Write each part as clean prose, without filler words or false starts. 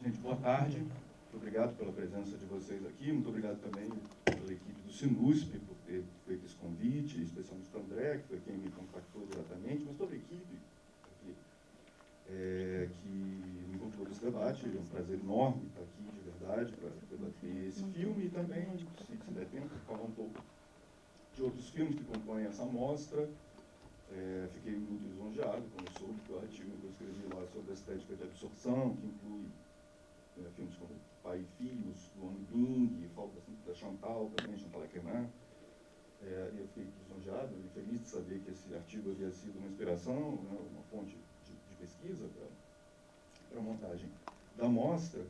Gente, boa tarde. Muito obrigado pela presença de vocês aqui. Muito obrigado também pela equipe do Sinusp por ter feito esse convite, especialmente para o André, que foi quem me contactou diretamente, mas toda a equipe aqui, que me convidou para esse debate. É um prazer enorme estar aqui, de verdade, para debater esse filme e também, se der tempo, falar um pouco de outros filmes que compõem essa mostra. Fiquei muito lisonjeado quando soube do artigo que eu escrevi lá sobre a estética de absorção, que inclui filmes como Pai e Filhos, do Wang Bing, Falta da Chantal, também, Chantal Akerman. E eu fiquei lisonjeado e feliz de saber que esse artigo havia sido uma inspiração, né, uma fonte de pesquisa para a montagem da mostra.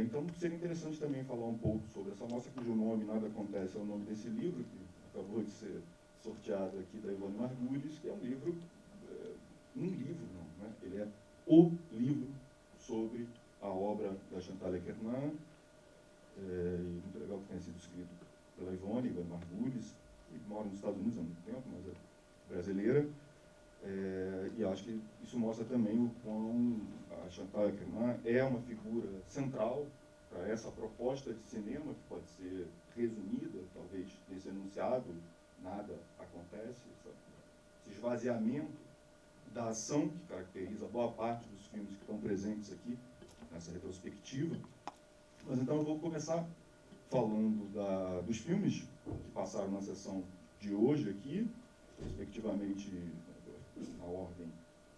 Então, seria interessante também falar um pouco sobre essa mostra, cujo nome, Nada Acontece, é o nome desse livro, que acabou de ser sorteado aqui da Ivone Margulis, que é um livro, não, né? Ele é o livro sobre a obra da Chantal Akerman, e muito legal que tenha sido escrito pela Ivone Margulis, que mora nos Estados Unidos há muito tempo, mas é brasileira, e acho que isso mostra também o quão a Chantal Akerman é uma figura central para essa proposta de cinema, que pode ser resumida, talvez, nesse enunciado: nada acontece, esse esvaziamento da ação que caracteriza boa parte dos filmes que estão presentes aqui, nessa retrospectiva. Mas então eu vou começar falando dos filmes que passaram na sessão de hoje aqui, respectivamente, na ordem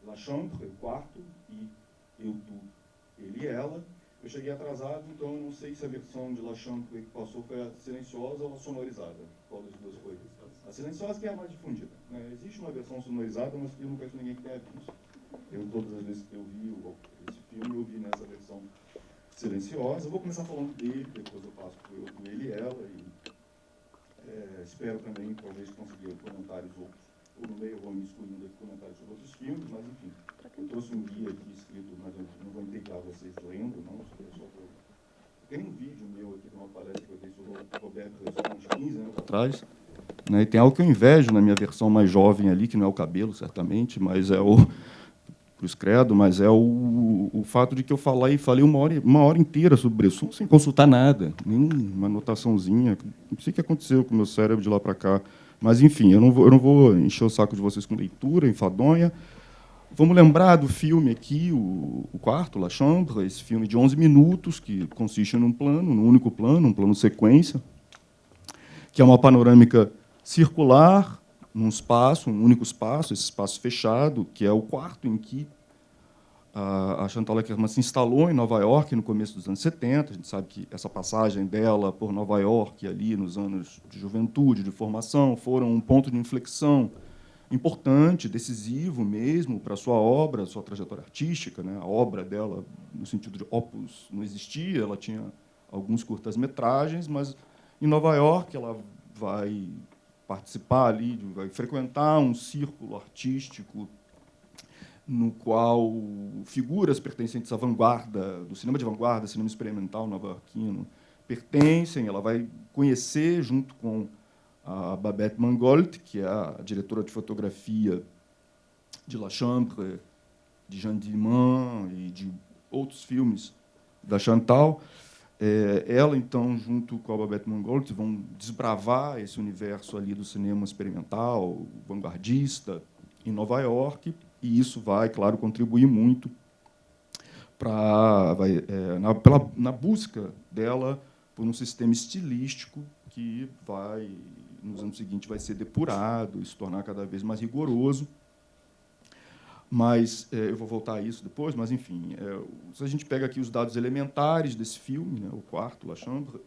La Chambre, o quarto, e Eu, Tu, Ele e Ela. Eu cheguei atrasado, então eu não sei se a versão de La Chambre que passou foi a silenciosa ou a sonorizada. Qual das duas foi? A silenciosa, que é a mais difundida, né? Existe uma versão sonorizada, mas eu não conheço ninguém que tenha visto. Todas as vezes que eu vi esse filme, eu vi nessa versão silenciosa. Eu vou começar falando dele, depois eu passo para Eu, Tu, Ele e Ela, e espero também, talvez, conseguir comentários outros. Ou no meio eu vou me excluindo aqui comentários sobre outros filmes, mas enfim. Eu trouxe um guia aqui escrito, mas eu não vou integrar vocês lendo, não, só para... Tem um vídeo meu aqui de uma palestra que eu dei sobre o Roberto Resson, uns 15 anos atrás, né, e tem algo que eu invejo na minha versão mais jovem ali, que não é o cabelo, certamente, mas é o Cruz Credo, mas é o fato de que eu falei uma hora inteira sobre Bresson sem consultar nada, nenhuma anotaçãozinha. Não sei o que aconteceu com o meu cérebro de lá para cá. Mas, enfim, eu não vou encher o saco de vocês com leitura enfadonha. Vamos lembrar do filme aqui, o quarto, La Chambre, esse filme de 11 minutos, que consiste num único plano, um plano sequência, que é uma panorâmica circular, num espaço, um único espaço, esse espaço fechado, que é o quarto em que a Chantal Akerman se instalou em Nova York no começo dos anos 70. A gente sabe que essa passagem dela por Nova York, ali nos anos de juventude, de formação, foram um ponto de inflexão importante, decisivo mesmo para a sua obra, sua trajetória artística, né? A obra dela, no sentido de opus, não existia, ela tinha alguns curtas-metragens, mas em Nova York ela vai participar ali, vai frequentar um círculo artístico no qual figuras pertencentes à vanguarda, do cinema de vanguarda, cinema experimental nova-iorquino, pertencem. Ela vai conhecer, junto com a Babette Mangold, que é a diretora de fotografia de La Chambre, de Jean Diman e de outros filmes da Chantal. Ela, então, junto com a Babette Mangold, vão desbravar esse universo ali do cinema experimental, vanguardista, em Nova York, e isso vai, claro, contribuir muito na busca dela por um sistema estilístico que vai, nos anos seguintes, vai ser depurado e se tornar cada vez mais rigoroso. Mas eu vou voltar a isso depois, mas, enfim, se a gente pega aqui os dados elementares desse filme, né, o quarto, La Chambre,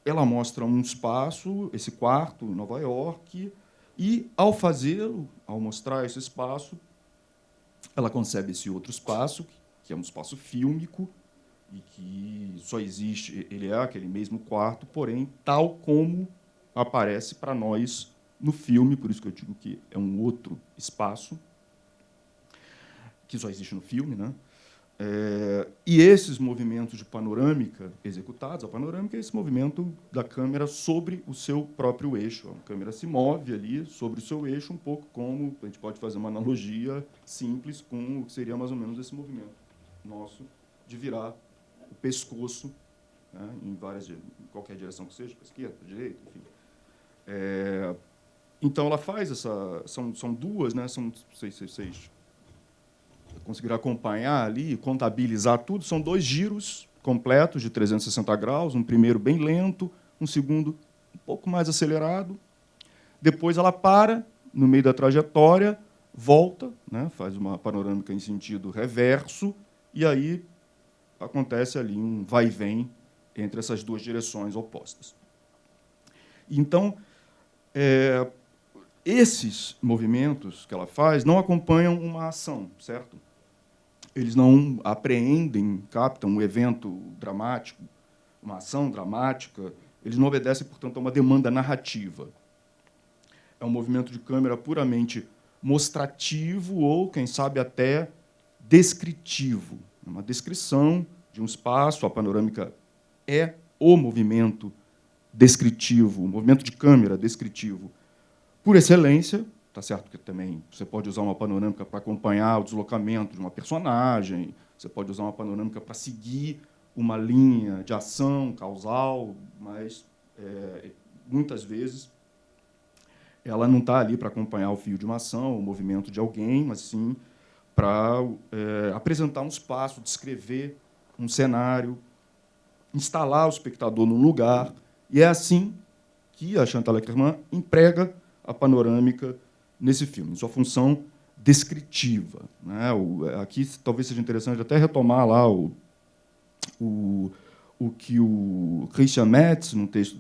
ela mostra um espaço, esse quarto, em Nova York, e, ao fazê-lo, ao mostrar esse espaço, ela concebe esse outro espaço, que é um espaço fílmico, e que só existe, ele é aquele mesmo quarto, porém, tal como aparece para nós no filme, por isso que eu digo que é um outro espaço, que só existe no filme, né? E esses movimentos de panorâmica executados, a panorâmica é esse movimento da câmera sobre o seu próprio eixo. A câmera se move ali sobre o seu eixo, um pouco como a gente pode fazer uma analogia simples com o que seria mais ou menos esse movimento nosso de virar o pescoço, né, em qualquer direção que seja, para a esquerda, para a direita, enfim. Então, ela faz essa... São duas, né, são vocês conseguiram acompanhar ali, contabilizar tudo, são 2 giros completos de 360 graus, um primeiro bem lento, um segundo um pouco mais acelerado. Depois ela para, no meio da trajetória, volta, né, faz uma panorâmica em sentido reverso, e aí acontece ali um vai e vem entre essas 2 direções opostas. Então, esses movimentos que ela faz não acompanham uma ação, certo? Eles não apreendem, captam um evento dramático, uma ação dramática, eles não obedecem, portanto, a uma demanda narrativa. É um movimento de câmera puramente mostrativo ou, quem sabe, até descritivo. Uma descrição de um espaço, a panorâmica é o movimento descritivo, o movimento de câmera descritivo por excelência. Tá certo que também você pode usar uma panorâmica para acompanhar o deslocamento de uma personagem, você pode usar uma panorâmica para seguir uma linha de ação causal, mas, muitas vezes, ela não está ali para acompanhar o fio de uma ação, o movimento de alguém, mas sim para apresentar um espaço, descrever um cenário, instalar o espectador num lugar. E é assim que a Chantal Akerman emprega a panorâmica nesse filme, em sua função descritiva, né? Aqui talvez seja interessante até retomar lá o que o Christian Metz, num texto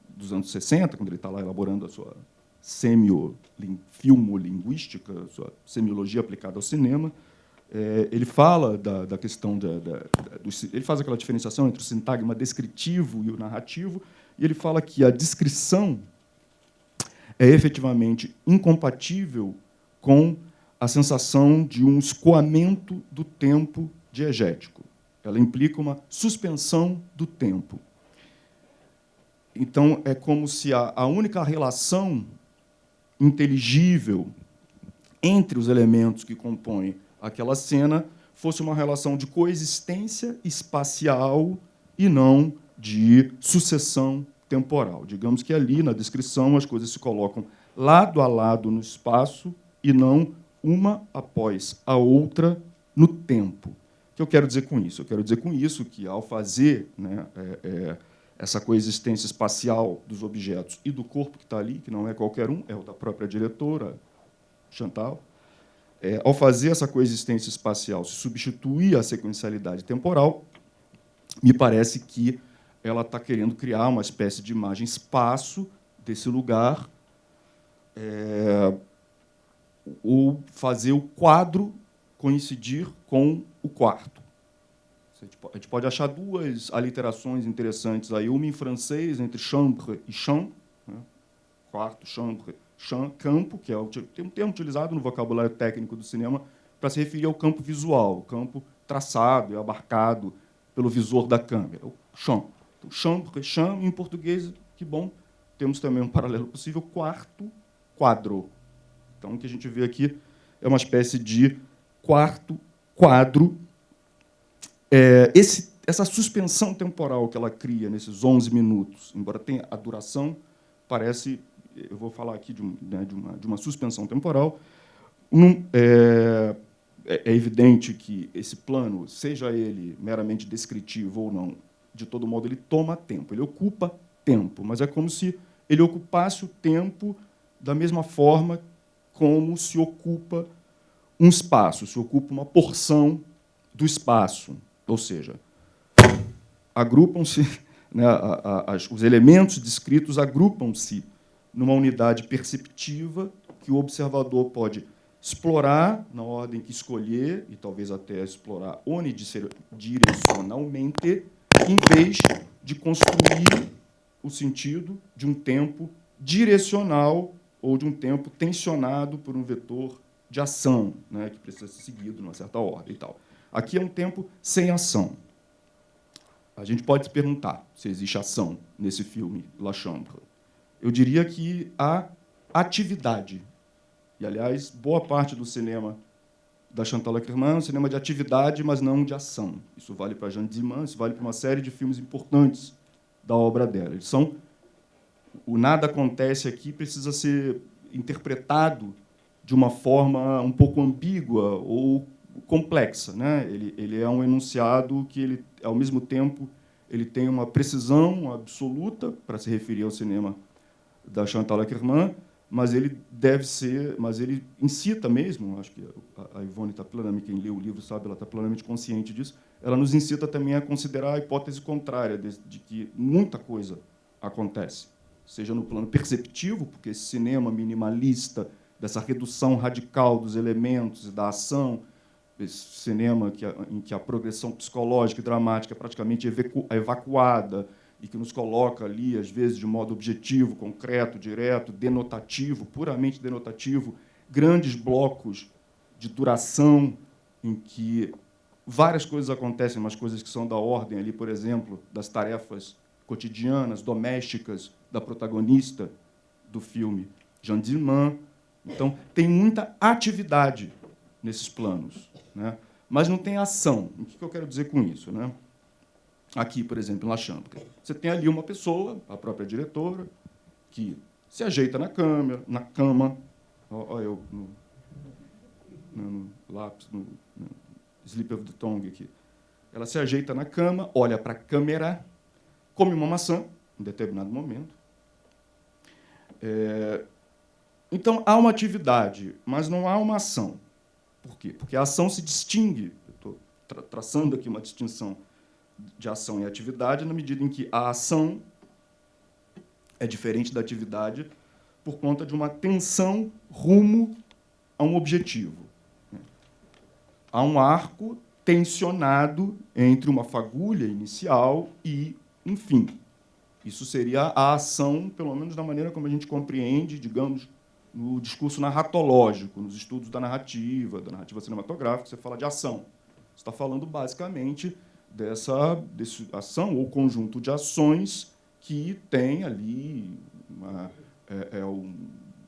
dos anos 60, quando ele está lá elaborando a sua filmolinguística, sua semiologia aplicada ao cinema, ele fala da questão ele faz aquela diferenciação entre o sintagma descritivo e o narrativo, e ele fala que a descrição é efetivamente incompatível com a sensação de um escoamento do tempo diegético. Ela implica uma suspensão do tempo. Então, é como se a única relação inteligível entre os elementos que compõem aquela cena fosse uma relação de coexistência espacial e não de sucessão temporal. Digamos que ali, na descrição, as coisas se colocam lado a lado no espaço e não uma após a outra no tempo. O que eu quero dizer com isso? Eu quero dizer com isso que, ao fazer, né, essa coexistência espacial dos objetos e do corpo que está ali, que não é qualquer um, é o da própria diretora, Chantal, ao fazer essa coexistência espacial se substituir a sequencialidade temporal, me parece que ela está querendo criar uma espécie de imagem-espaço desse lugar, ou fazer o quadro coincidir com o quarto. A gente pode achar 2 aliterações interessantes aí, uma em francês, entre chambre e champ, né? Quarto, chambre, champ, campo, que tem um termo utilizado no vocabulário técnico do cinema para se referir ao campo visual, o campo traçado e abarcado pelo visor da câmera, o champ. Então, chambre, champ, em português, que bom, temos também um paralelo possível, quarto, quadro. Então, o que a gente vê aqui é uma espécie de quarto quadro. Essa suspensão temporal que ela cria nesses 11 minutos, embora tenha a duração, parece, eu vou falar aqui de uma suspensão temporal, é evidente que esse plano, seja ele meramente descritivo ou não, de todo modo, ele toma tempo, ele ocupa tempo, mas é como se ele ocupasse o tempo da mesma forma como se ocupa um espaço, se ocupa uma porção do espaço. Ou seja, agrupam-se, né, os elementos descritos agrupam-se numa unidade perceptiva que o observador pode explorar na ordem que escolher, e talvez até explorar unidirecionalmente, em vez de construir o sentido de um tempo direcional ou de um tempo tensionado por um vetor de ação, né, que precisa ser seguido numa certa ordem e tal. Aqui é um tempo sem ação. A gente pode se perguntar se existe ação nesse filme, La Chambre. Eu diria que há atividade. E, aliás, boa parte do cinema da Chantal Akerman é um cinema de atividade, mas não de ação. Isso vale para Jeanne Dielman, isso vale para uma série de filmes importantes da obra dela. Eles são... O nada acontece aqui precisa ser interpretado de uma forma um pouco ambígua ou complexa, né? Ele é um enunciado que, ele, ao mesmo tempo, ele tem uma precisão absoluta para se referir ao cinema da Chantal Akerman, mas ele incita mesmo, acho que a Ivone está plenamente, quem lê o livro sabe, ela está plenamente consciente disso, ela nos incita também a considerar a hipótese contrária de que muita coisa acontece, seja no plano perceptivo, porque esse cinema minimalista, dessa redução radical dos elementos e da ação, esse cinema em que a progressão psicológica e dramática é praticamente evacuada, e que nos coloca ali, às vezes, de modo objetivo, concreto, direto, denotativo, puramente denotativo, grandes blocos de duração em que várias coisas acontecem, mas coisas que são da ordem, ali, por exemplo, das tarefas cotidianas, domésticas, da protagonista do filme, Jeanne Dielman. Então, tem muita atividade nesses planos, né? Mas não tem ação. O que eu quero dizer com isso, né? Aqui, por exemplo, em La Chambre, você tem ali uma pessoa, a própria diretora, que se ajeita na cama, olha eu no lápis, no slip of the tongue aqui. Ela se ajeita na cama, olha para a câmera, come uma maçã, em determinado momento. Então, há uma atividade, mas não há uma ação. Por quê? Porque a ação se distingue, eu estou traçando aqui uma distinção de ação e atividade, na medida em que a ação é diferente da atividade por conta de uma tensão rumo a um objetivo. Há um arco tensionado entre uma fagulha inicial e um fim. Isso seria a ação, pelo menos da maneira como a gente compreende, digamos, no discurso narratológico, nos estudos da narrativa cinematográfica, você fala de ação. Você está falando, basicamente, dessa ação ou conjunto de ações que tem ali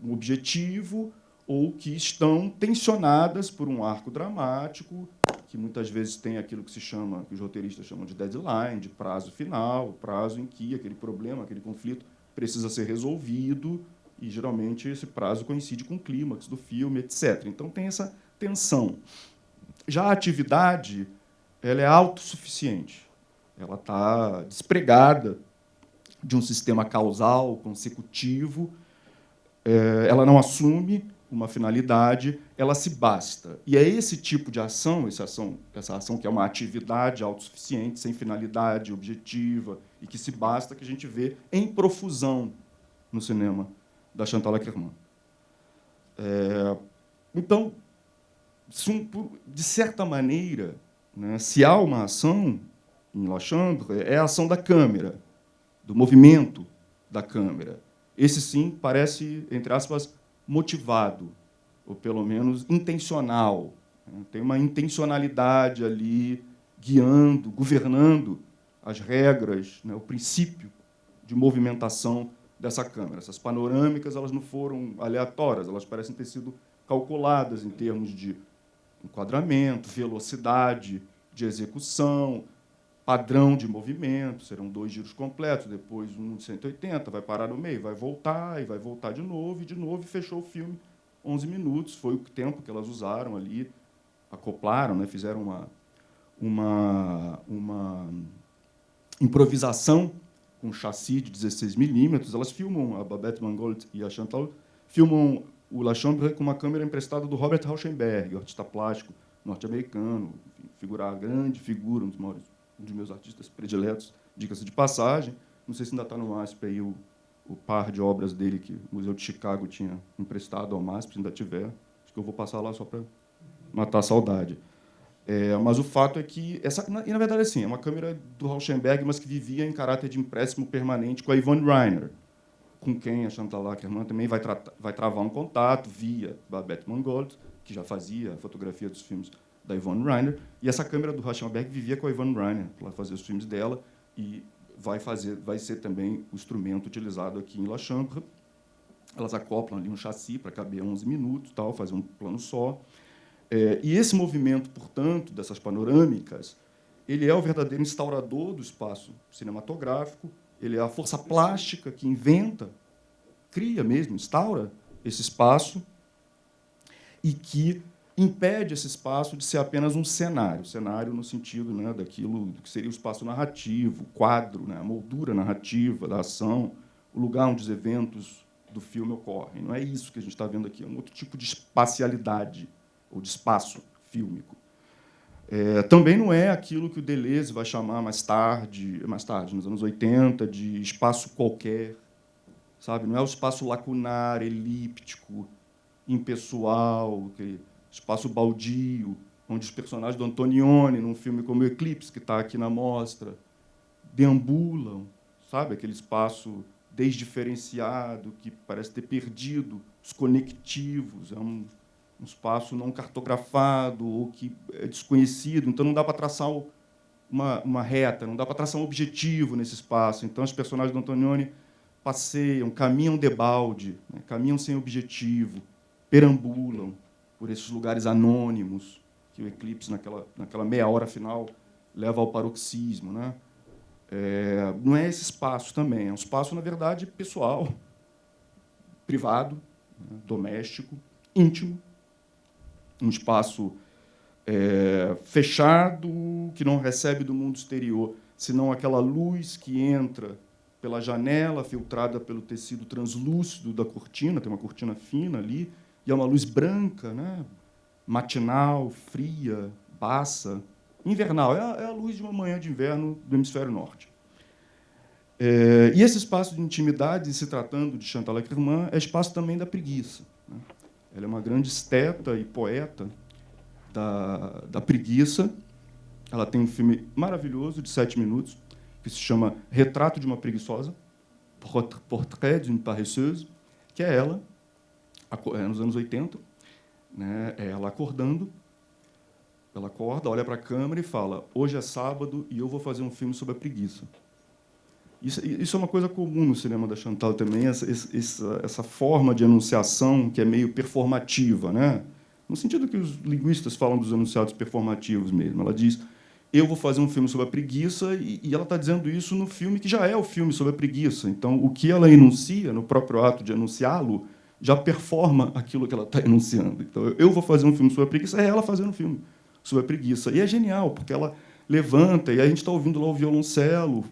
um objetivo ou que estão tensionadas por um arco dramático, que muitas vezes tem aquilo que se chama, que os roteiristas chamam de deadline, de prazo final, prazo em que aquele problema, aquele conflito precisa ser resolvido, e geralmente esse prazo coincide com o clímax do filme, etc. Então tem essa tensão. Já a atividade, ela é autossuficiente. Ela está despregada de um sistema causal, consecutivo, ela não assume uma finalidade, ela se basta. E é esse tipo de ação, essa ação que é uma atividade autossuficiente, sem finalidade objetiva, e que se basta, que a gente vê em profusão no cinema da Chantal Akerman. Então, de certa maneira, né, se há uma ação em La Chambre, é a ação da câmera, do movimento da câmera. Esse, sim, parece, entre aspas, motivado, ou pelo menos intencional. Tem uma intencionalidade ali guiando, governando as regras, né, o princípio de movimentação dessa câmera. Essas panorâmicas, elas não foram aleatórias, elas parecem ter sido calculadas em termos de enquadramento, velocidade de execução, padrão de movimento, serão 2 giros completos, depois um de 180, vai parar no meio, vai voltar, e vai voltar de novo, e fechou o filme 11 minutos, foi o tempo que elas usaram ali, acoplaram, né, fizeram uma improvisação com chassi de 16 milímetros. Elas filmam, a Babette Mangold e a Chantal, filmam o La Chambre com uma câmera emprestada do Robert Rauschenberg, artista plástico norte-americano, grande figura, um dos meus artistas prediletos, diga-se de passagem. Não sei se ainda está no MASP aí o par de obras dele que o Museu de Chicago tinha emprestado ao MASP, se ainda tiver. Acho que eu vou passar lá só para matar a saudade. Mas o fato é que... E, na verdade, assim, é uma câmera do Rauschenberg, mas que vivia em caráter de empréstimo permanente com a Yvonne Rainer, com quem a Chantal Akerman também vai travar um contato via Babette Mangold, que já fazia a fotografia dos filmes da Yvonne Rainer, e essa câmera do Rauschenberg vivia com a Yvonne Rainer para fazer os filmes dela, e vai ser também o instrumento utilizado aqui em La Chambre. Elas acoplam ali um chassi para caber 11 minutos, fazer um plano só. E esse movimento, portanto, dessas panorâmicas, ele é o verdadeiro instaurador do espaço cinematográfico, ele é a força plástica que inventa, cria mesmo, instaura esse espaço e que impede esse espaço de ser apenas um cenário no sentido, né, daquilo que seria o espaço narrativo, o quadro, né, a moldura narrativa da ação, o lugar onde os eventos do filme ocorrem. Não é isso que a gente está vendo aqui, é um outro tipo de espacialidade, ou de espaço fílmico. Também não é aquilo que o Deleuze vai chamar mais tarde, nos anos 80, de espaço qualquer, sabe? Não é o espaço lacunar, elíptico, impessoal, aquele espaço baldio, onde os personagens do Antonioni, num filme como Eclipse, que está aqui na mostra, deambulam, sabe? Aquele espaço desdiferenciado, que parece ter perdido os conectivos, é um espaço não cartografado ou que é desconhecido, então não dá para traçar uma reta, não dá para traçar um objetivo nesse espaço. Então, os personagens do Antonioni passeiam, caminham debalde, né? Caminham sem objetivo, perambulam por esses lugares anônimos que o Eclipse, naquela meia hora final, leva ao paroxismo, né? Não é esse espaço também, é um espaço, na verdade, pessoal, privado, né? Doméstico, íntimo, um espaço fechado, que não recebe do mundo exterior, senão aquela luz que entra pela janela, filtrada pelo tecido translúcido da cortina, tem uma cortina fina ali, e é uma luz branca, né? Matinal, fria, baça, invernal. É a luz de uma manhã de inverno do hemisfério norte. E esse espaço de intimidade, se tratando de Chantal Akerman, é espaço também da preguiça, né? Ela é uma grande esteta e poeta da preguiça. Ela tem um filme maravilhoso, de 7 minutos, que se chama Retrato de uma Preguiçosa, Portrait d'une Paresseuse, que é ela, nos anos 80, né, ela acordando, ela acorda, olha para a câmera e fala: hoje é sábado e eu vou fazer um filme sobre a preguiça. Isso é uma coisa comum no cinema da Chantal também, essa forma de enunciação que é meio performativa, né? No sentido que os linguistas falam dos enunciados performativos mesmo. Ela diz: eu vou fazer um filme sobre a preguiça, e ela está dizendo isso no filme que já é o filme sobre a preguiça. Então, o que ela enuncia, no próprio ato de enunciá-lo, já performa aquilo que ela está enunciando. Então, eu vou fazer um filme sobre a preguiça, é ela fazendo um filme sobre a preguiça. E é genial, porque ela levanta, e a gente está ouvindo lá o violoncelo,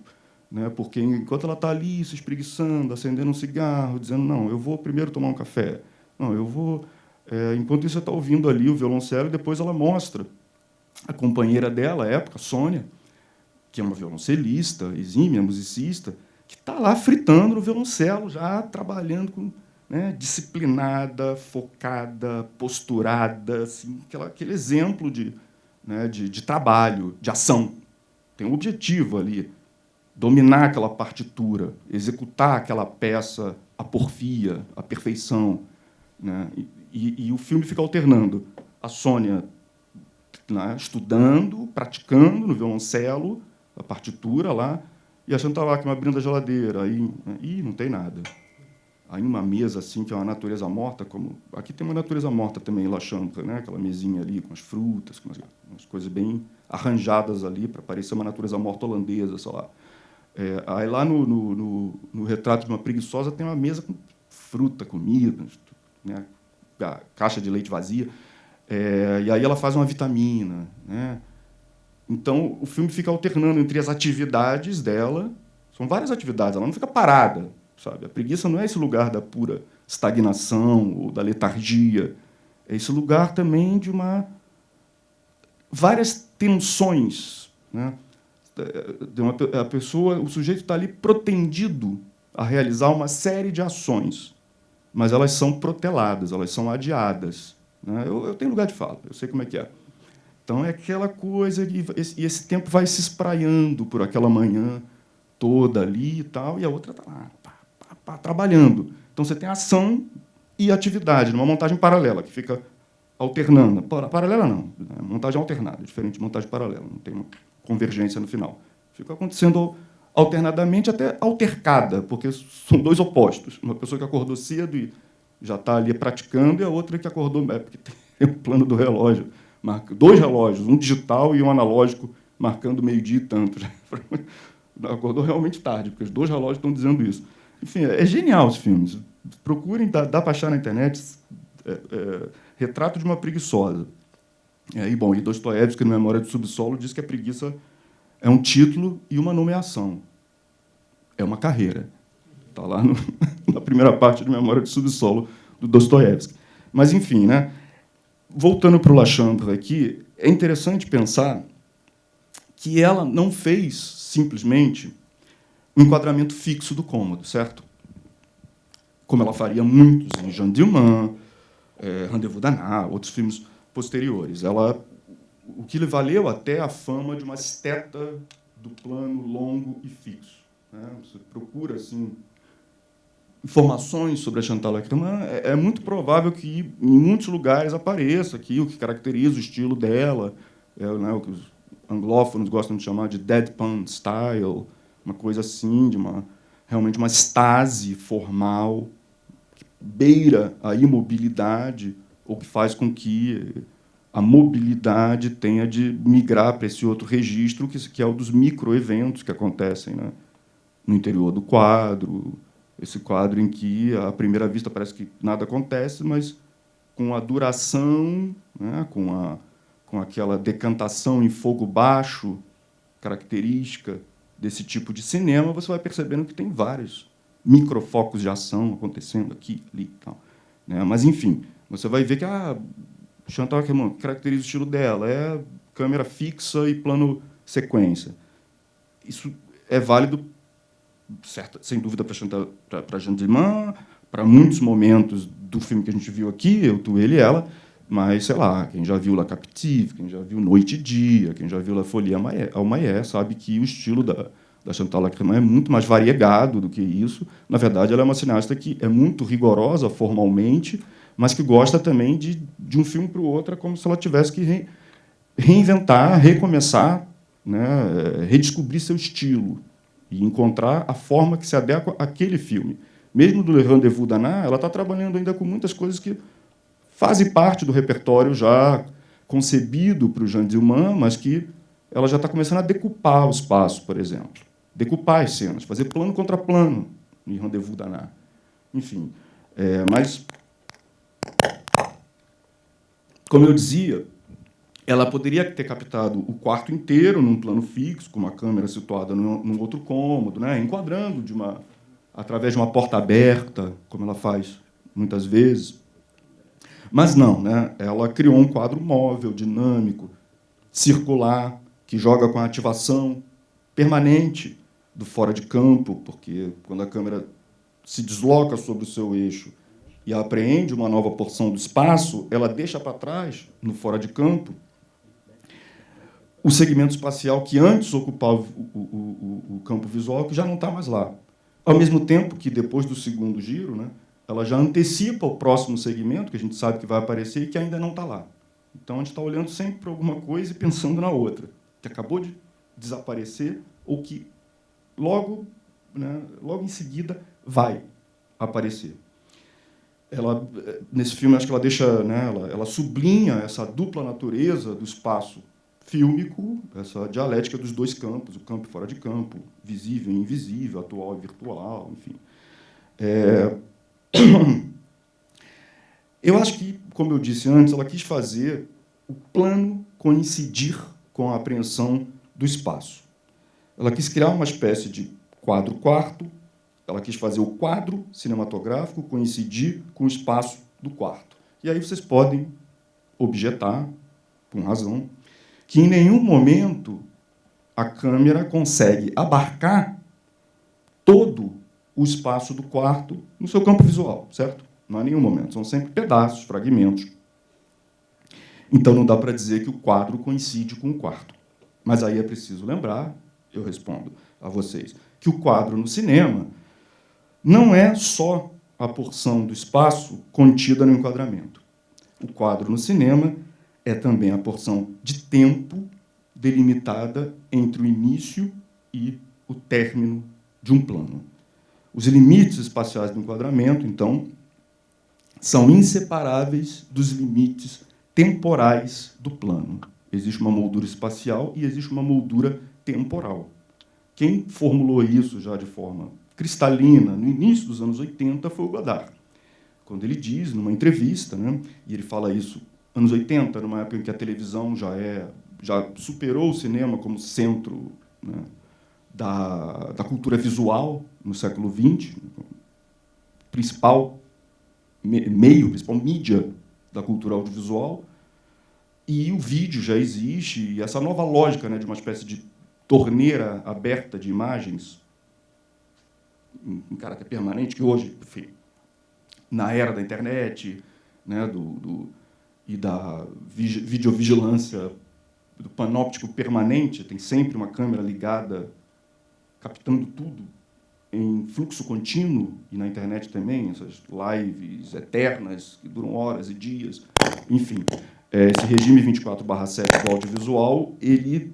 né, porque enquanto ela está ali se espreguiçando, acendendo um cigarro, dizendo: não, eu vou primeiro tomar um café. Não, eu vou... enquanto isso, você está ouvindo ali o violoncelo, e depois ela mostra a companheira dela, à época, Sônia, que é uma violoncelista, exímia, musicista, que está lá fritando no violoncelo, já trabalhando com, né, disciplinada, focada, posturada, assim, aquele exemplo de trabalho, de ação. Tem um objetivo ali, dominar aquela partitura, executar aquela peça, a porfia, a perfeição, né? E o filme fica alternando a Sônia, né, estudando, praticando no violoncelo, a partitura lá, e a Chantal Akerman abrindo a geladeira, aí não tem nada. Aí uma mesa assim, que é uma natureza morta, como aqui tem uma natureza morta também, La Chambre, né? Aquela mesinha ali com as frutas, com umas coisas bem arranjadas ali para parecer uma natureza morta holandesa, sei lá. Aí lá no Retrato de uma Preguiçosa tem uma mesa com fruta, comida, né? A caixa de leite vazia. E aí ela faz uma vitamina, né? Então, o filme fica alternando entre as atividades dela. São várias atividades, ela não fica parada, sabe? A preguiça não é esse lugar da pura estagnação ou da letargia. É esse lugar também de várias tensões, né? A pessoa, o sujeito está ali protendido a realizar uma série de ações, mas elas são proteladas, elas são adiadas, né? Eu tenho lugar de fala, eu sei como é que é. Então, é aquela coisa, e esse tempo vai se espraiando por aquela manhã toda ali e tal, e a outra está lá, trabalhando. Então, você tem ação e atividade, numa montagem paralela, que fica alternando. Paralela não, montagem alternada, diferente de montagem paralela, não tem uma convergência no final. Fica acontecendo alternadamente, até altercada, porque são dois opostos. Uma pessoa que acordou cedo e já está ali praticando, e a outra que acordou... Porque tem um plano do relógio, dois relógios, um digital e um analógico, marcando meio-dia e tanto. Acordou realmente tarde, porque os dois relógios estão dizendo isso. Enfim, é genial esse filme. Procurem, dá para achar na internet, Retrato de uma Preguiçosa. E Dostoiévski, no Memória do Subsolo, diz que a preguiça é um título e uma nomeação. É uma carreira. Está lá na primeira parte de Memória do Subsolo, do Dostoiévski. Mas, enfim, né? Voltando para o La Chambre aqui, é interessante pensar que ela não fez, simplesmente, um enquadramento fixo do cômodo, certo? Como ela faria muitos em Jeanne Dielman, Rendez-vous d'Anna, outros filmes posteriores. O que lhe valeu até a fama de uma esteta do plano longo e fixo. Né? Você procura assim, informações sobre a Chantal Akerman, é muito provável que em muitos lugares apareça aqui o que caracteriza o estilo dela, né, o que os anglófonos gostam de chamar de deadpan style, uma coisa assim, realmente uma estase formal, que beira a imobilidade, ou que faz com que a mobilidade tenha de migrar para esse outro registro, que é o dos microeventos que acontecem, né, no interior do quadro, esse quadro em que, à primeira vista, parece que nada acontece, mas com a duração, né, com aquela decantação em fogo baixo, característica desse tipo de cinema, você vai percebendo que tem vários microfocos de ação acontecendo aqui, ali e tal. Né? Mas, enfim, você vai ver que Chantal Akerman caracteriza o estilo dela, é câmera fixa e plano sequência. Isso é válido, sem dúvida, para Jeanne Dielman, para muitos momentos do filme que a gente viu aqui, Eu, Tu, Ele e Ela, mas, sei lá, quem já viu La Captive, quem já viu Noite e Dia, quem já viu La Folie à Maillé, sabe que o estilo da Chantal Akerman é muito mais variegado do que isso. Na verdade, ela é uma cineasta que é muito rigorosa formalmente, mas que gosta também de um filme para o outro, como se ela tivesse que reinventar, recomeçar, né, redescobrir seu estilo e encontrar a forma que se adequa àquele filme. Mesmo do Le Rendez-vous d'Anna, ela está trabalhando ainda com muitas coisas que fazem parte do repertório já concebido para o Jeanne Dielman, mas que ela já está começando a decupar o espaço, por exemplo. Decupar as cenas, fazer plano contra plano em Rendez-vous d'Anna. Enfim, mas, como eu dizia, ela poderia ter captado o quarto inteiro num plano fixo, com uma câmera situada num outro cômodo, né, enquadrando através de uma porta aberta, como ela faz muitas vezes. Mas não, né, ela criou um quadro móvel, dinâmico, circular, que joga com a ativação permanente do fora de campo, porque quando a câmera se desloca sobre o seu eixo e apreende uma nova porção do espaço, ela deixa para trás, no fora de campo, o segmento espacial que antes ocupava o campo visual, que já não está mais lá. Ao mesmo tempo que, depois do segundo giro, né, ela já antecipa o próximo segmento, que a gente sabe que vai aparecer e que ainda não está lá. Então, a gente está olhando sempre para alguma coisa e pensando na outra, que acabou de desaparecer ou que logo em seguida vai aparecer. Ela, nesse filme, acho que ela deixa, né, ela sublinha essa dupla natureza do espaço fílmico, essa dialética dos dois campos, o campo e fora de campo, visível e invisível, atual e virtual, enfim. Eu acho que, como eu disse antes, ela quis fazer o plano coincidir com a apreensão do espaço. Ela quis criar uma espécie de quadro-quarto, ela quis fazer o quadro cinematográfico coincidir com o espaço do quarto. E aí vocês podem objetar, com razão, que em nenhum momento a câmera consegue abarcar todo o espaço do quarto no seu campo visual, certo? Não há nenhum momento, são sempre pedaços, fragmentos. Então não dá para dizer que o quadro coincide com o quarto. Mas aí é preciso lembrar, eu respondo a vocês, que o quadro no cinema não é só a porção do espaço contida no enquadramento. O quadro no cinema é também a porção de tempo delimitada entre o início e o término de um plano. Os limites espaciais do enquadramento, então, são inseparáveis dos limites temporais do plano. Existe uma moldura espacial e existe uma moldura temporal. Quem formulou isso já de forma cristalina no início dos anos 80 foi o Godard, quando ele diz, numa entrevista, né, e ele fala isso, anos 80, numa época em que a televisão já superou o cinema como centro, né, da cultura visual no século XX, principal principal mídia da cultura audiovisual, e o vídeo já existe, e essa nova lógica, né, de uma espécie de torneira aberta de imagens, em caráter permanente, que hoje, enfim, na era da internet, né, e da videovigilância, do panóptico permanente, tem sempre uma câmera ligada, captando tudo, em fluxo contínuo, e na internet também, essas lives eternas, que duram horas e dias, enfim. Esse regime 24/7 do audiovisual, ele,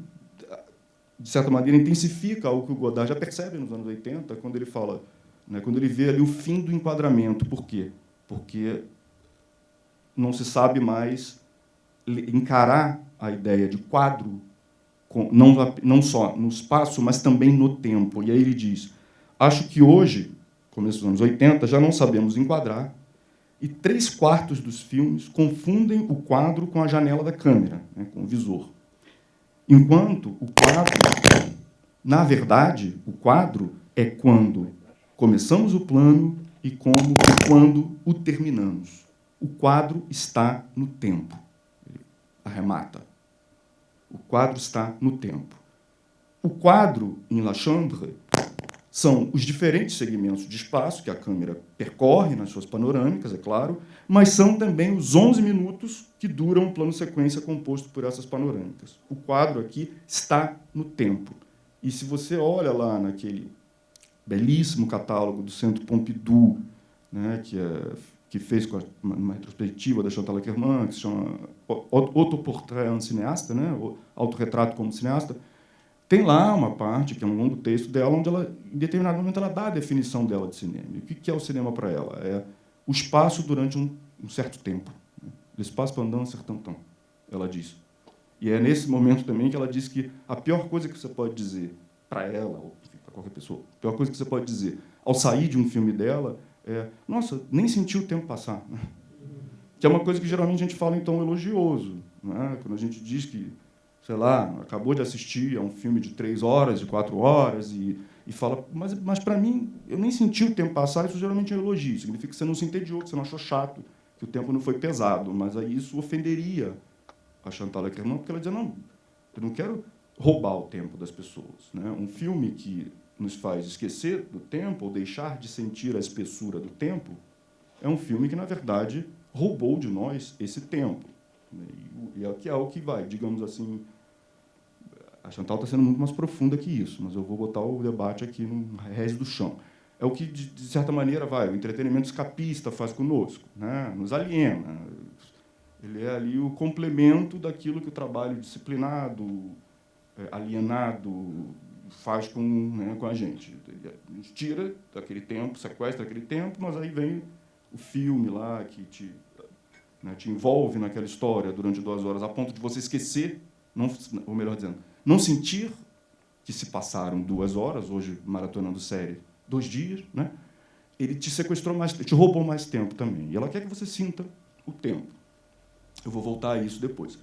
de certa maneira, intensifica o que o Godard já percebe nos anos 80, quando ele fala, né, quando ele vê ali o fim do enquadramento. Por quê? Porque não se sabe mais encarar a ideia de quadro, não só no espaço, mas também no tempo. E aí ele diz, acho que hoje, começo dos anos 80, já não sabemos enquadrar, e 3/4 dos filmes confundem o quadro com a janela da câmera, né, com o visor. Enquanto o quadro, na verdade, o quadro é quando começamos o plano e quando o terminamos. O quadro está no tempo. Ele arremata. O quadro está no tempo. O quadro, em La Chambre, são os diferentes segmentos de espaço que a câmera percorre nas suas panorâmicas, é claro, mas são também os 11 minutos que duram o plano-sequência composto por essas panorâmicas. O quadro aqui está no tempo. E se você olha lá naquele belíssimo catálogo do Centro Pompidou, né, que fez uma retrospectiva da Chantal Akerman, que se chama Autoportrait en cinéaste, né, autorretrato como cineasta, tem lá uma parte, que é um longo texto dela, onde ela, em determinado momento, ela dá a definição dela de cinema. E o que é o cinema para ela? É o espaço durante um certo tempo. L'espace pendant un certain temps, ela diz. E é nesse momento também que ela diz que a pior coisa que você pode dizer para ela, ou para qualquer pessoa, a pior coisa que você pode dizer ao sair de um filme dela é, nossa, nem senti o tempo passar. Que é uma coisa que geralmente a gente fala em tom elogioso, né? Quando a gente diz que, sei lá, acabou de assistir a um filme de 3 horas, de 4 horas, e fala, mas para mim, eu nem senti o tempo passar, isso geralmente é um elogio, significa que você não se entediou, que você não achou chato, que o tempo não foi pesado, mas aí isso ofenderia a Chantal Akerman, porque ela dizia, não, eu não quero roubar o tempo das pessoas. Né? Um filme que nos faz esquecer do tempo, ou deixar de sentir a espessura do tempo, é um filme que, na verdade, roubou de nós esse tempo. E é o que vai, digamos assim. A Chantal está sendo muito mais profunda que isso, mas eu vou botar o debate aqui no rés do chão. É o que, de certa maneira, o entretenimento escapista faz conosco, né? Nos aliena. Ele é ali o complemento daquilo que o trabalho disciplinado, alienado, faz com a gente. A gente tira daquele tempo, sequestra aquele tempo, mas aí vem o filme lá que te envolve naquela história durante 2 horas, a ponto de você esquecer, ou melhor dizendo, não sentir que se passaram 2 horas, hoje maratonando série, 2 dias, né? Ele te sequestrou mais, te roubou mais tempo também. E ela quer que você sinta o tempo. Eu vou voltar a isso depois.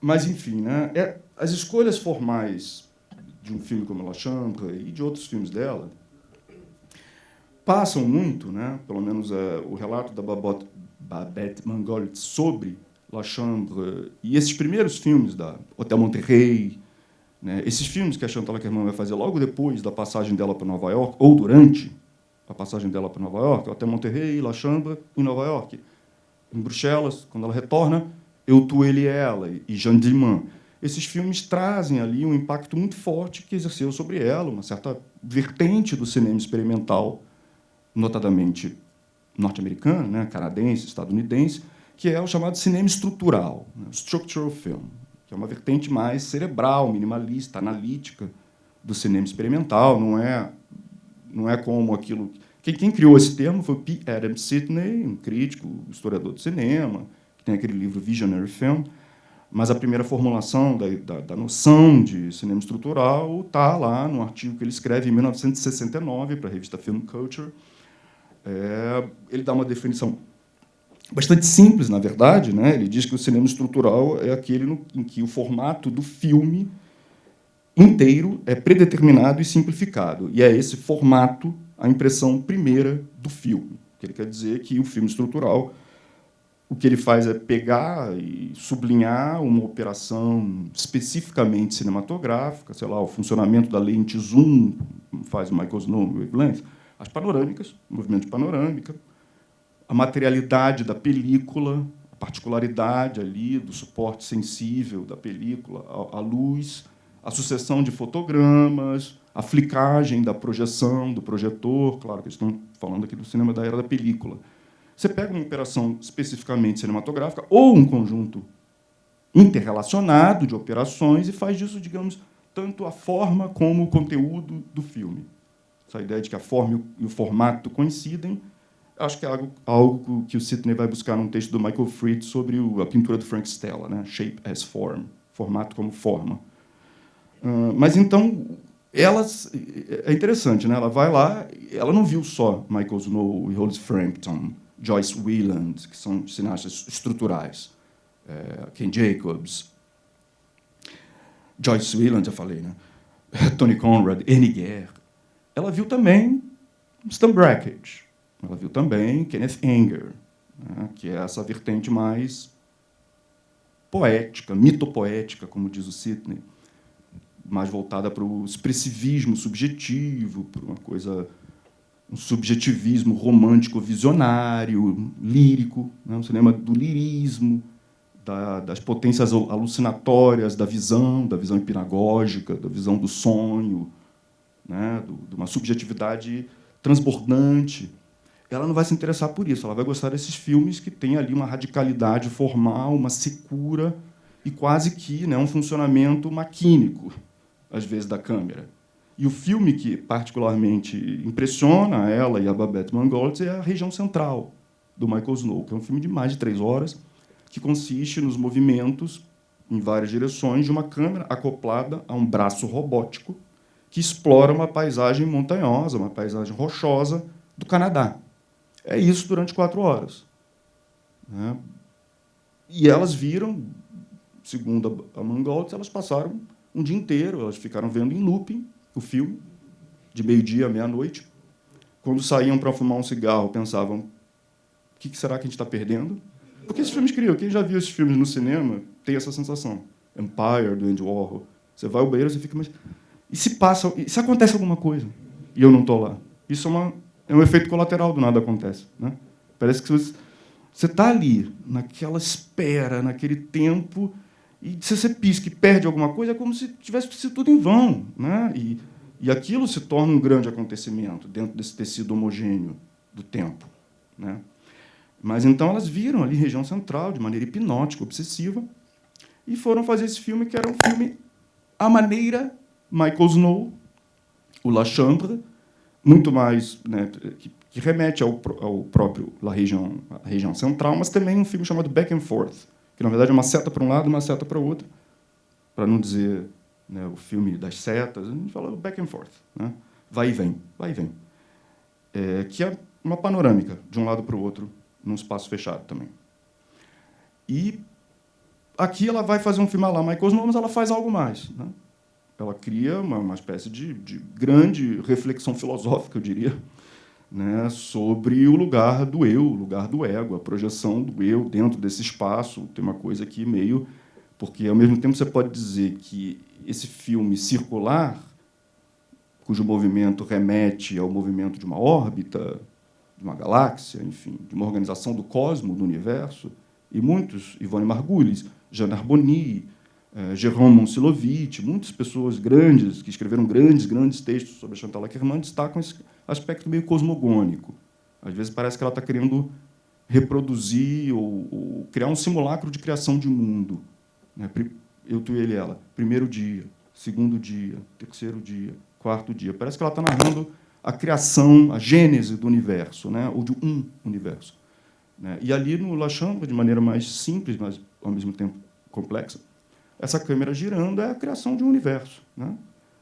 Mas, enfim, né? As escolhas formais de um filme como La Chambre e de outros filmes dela passam muito, né? Pelo menos o relato da Babette Mangold sobre La Chambre e esses primeiros filmes da Hotel Monterrey, né? Esses filmes que a Chantal Akerman vai fazer logo depois da passagem dela para Nova York, ou durante a passagem dela para Nova York, Hotel Monterrey, La Chambre, em Nova York. Em Bruxelas, quando ela retorna, Eu, Tu, Ele e Ela, e Jeanne Dielman. Esses filmes trazem ali um impacto muito forte que exerceu sobre ela, uma certa vertente do cinema experimental, notadamente norte-americano, né, canadense, estadunidense, que é o chamado cinema estrutural, né, structural film, que é uma vertente mais cerebral, minimalista, analítica do cinema experimental. Não é como aquilo... Quem criou esse termo foi o P. Adam Sidney, um crítico, historiador de cinema, que tem aquele livro Visionary Film, mas a primeira formulação da noção de cinema estrutural está lá no artigo que ele escreve em 1969 para a revista Film Culture. Ele dá uma definição bastante simples, na verdade, né? Ele diz que o cinema estrutural é aquele em que o formato do filme inteiro é predeterminado e simplificado. E é esse formato a impressão primeira do filme. Ele quer dizer que o filme estrutural, o que ele faz é pegar e sublinhar uma operação especificamente cinematográfica, sei lá, o funcionamento da lente zoom, como faz o Michael Snow no Wavelength, as panorâmicas, o movimento de panorâmica, a materialidade da película, a particularidade ali do suporte sensível da película, a luz, a sucessão de fotogramas, a flicagem da projeção, do projetor, claro que eles estão falando aqui do cinema da era da película. Você pega uma operação especificamente cinematográfica ou um conjunto interrelacionado de operações e faz disso, digamos, tanto a forma como o conteúdo do filme. Essa ideia de que a forma e o formato coincidem, acho que é algo que o Sidney vai buscar num texto do Michael Fried sobre a pintura do Frank Stella, né? Shape as Form, formato como forma. Mas então, é interessante, né? Ela vai lá, ela não viu só Michael Snow e Hollis Frampton, Joyce Wieland, que são cineastas estruturais, Ken Jacobs, Joyce Wieland, já falei, né? Tony Conrad, Ernie Guerre. Ela viu também Stan Brakhage, ela viu também Kenneth Anger, né? Que é essa vertente mais poética, mitopoética, como diz o Sidney, mais voltada para o expressivismo subjetivo, para uma coisa, um subjetivismo romântico, visionário, lírico, né? Um cinema do lirismo, das potências alucinatórias da visão hipnagógica, da visão do sonho, né? De uma subjetividade transbordante. Ela não vai se interessar por isso, ela vai gostar desses filmes que têm ali uma radicalidade formal, uma secura e quase que, né, um funcionamento maquínico, às vezes, da câmera. E o filme que particularmente impressiona ela e a Babette Mangolds é A Região Central, do Michael Snow, que é um filme de mais de 3 horas, que consiste nos movimentos em várias direções de uma câmera acoplada a um braço robótico que explora uma paisagem montanhosa, uma paisagem rochosa do Canadá. É isso durante 4 horas. Né? E elas viram, segundo a Mangolds, elas passaram um dia inteiro, elas ficaram vendo em looping o filme, de meio-dia à meia-noite. Quando saíam para fumar um cigarro, pensavam: o que será que a gente está perdendo? Porque esses filmes criam. Quem já viu esses filmes no cinema tem essa sensação. Empire, do Andy Warhol. Você vai ao banheiro, você fica... Mas e se acontece alguma coisa e eu não estou lá? Isso é um efeito colateral do nada acontece. Né? Parece que você está ali, naquela espera, naquele tempo, e se você pisca e perde alguma coisa, é como se tivesse sido tudo em vão. Né? E aquilo se torna um grande acontecimento dentro desse tecido homogêneo do tempo. Né? Mas então elas viram ali Região Central, de maneira hipnótica, obsessiva, e foram fazer esse filme, que era um filme à maneira Michael Snow, o La Chambre, muito mais, né, que remete ao próprio a região Central, mas também um filme chamado Back and Forth, que, na verdade, é uma seta para um lado e uma seta para o outro, para não dizer, né, o filme das setas, a gente fala Back and Forth, né? Vai e vem, vai e vem. Que é uma panorâmica, de um lado para o outro, num espaço fechado também. E aqui ela vai fazer um filme lá, Michael Snow, mas ela faz algo mais. Né? Ela cria uma espécie de grande reflexão filosófica, eu diria, né, sobre o lugar do eu, o lugar do ego, a projeção do eu dentro desse espaço. Tem uma coisa aqui meio... Porque, ao mesmo tempo, você pode dizer que esse filme circular, cujo movimento remete ao movimento de uma órbita, de uma galáxia, enfim, de uma organização do cosmo, do universo, e muitos, Ivone Margulis, Jean Arboni, Jérôme Monsilovitch, muitas pessoas grandes, que escreveram grandes textos sobre a Chantal Akerman, destacam esse aspecto meio cosmogônico. Às vezes parece que ela está querendo reproduzir ou criar um simulacro de criação de mundo. Né? Eu, tu, ele, ela. Primeiro dia, segundo dia, terceiro dia, quarto dia. Parece que ela está narrando a criação, a gênese do universo, né? Ou de um universo. né? E ali no La Chambre, de maneira mais simples, mas ao mesmo tempo complexa, essa câmera girando é a criação de um universo, né?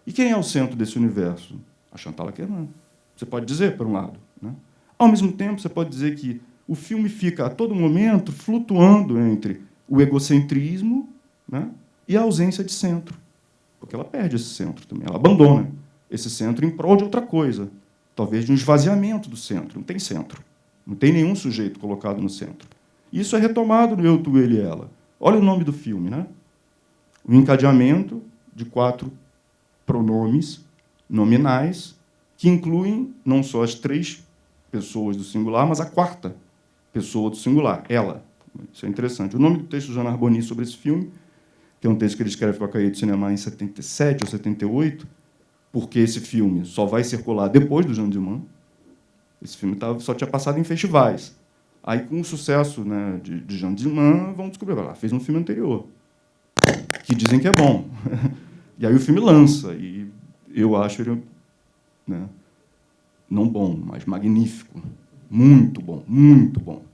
E quem é o centro desse universo? A Chantal Akerman. Você pode dizer, por um lado, né? Ao mesmo tempo, você pode dizer que o filme fica a todo momento flutuando entre o egocentrismo, né, e a ausência de centro, porque ela perde esse centro também, ela abandona esse centro em prol de outra coisa, talvez de um esvaziamento do centro. Não tem centro, não tem nenhum sujeito colocado no centro. Isso é retomado no Eu, Tu, Ele e Ela. Olha o nome do filme, né? O encadeamento de 4 pronomes nominais que incluem não só as 3 pessoas do singular, mas a 4ª pessoa do singular, ela. Isso é interessante. O nome do texto do Jean Narboni sobre esse filme, que é um texto que ele escreve para a Cahiers de Cinema em 77 ou 78, porque esse filme só vai circular depois do Jean Diman. Esse filme só tinha passado em festivais. Aí, com o sucesso, né, de Jean Diman, vão descobrir, ela fez um filme anterior, que dizem que é bom. E aí o filme lança, e eu acho ele, né, não bom, mas magnífico. Muito bom, muito bom.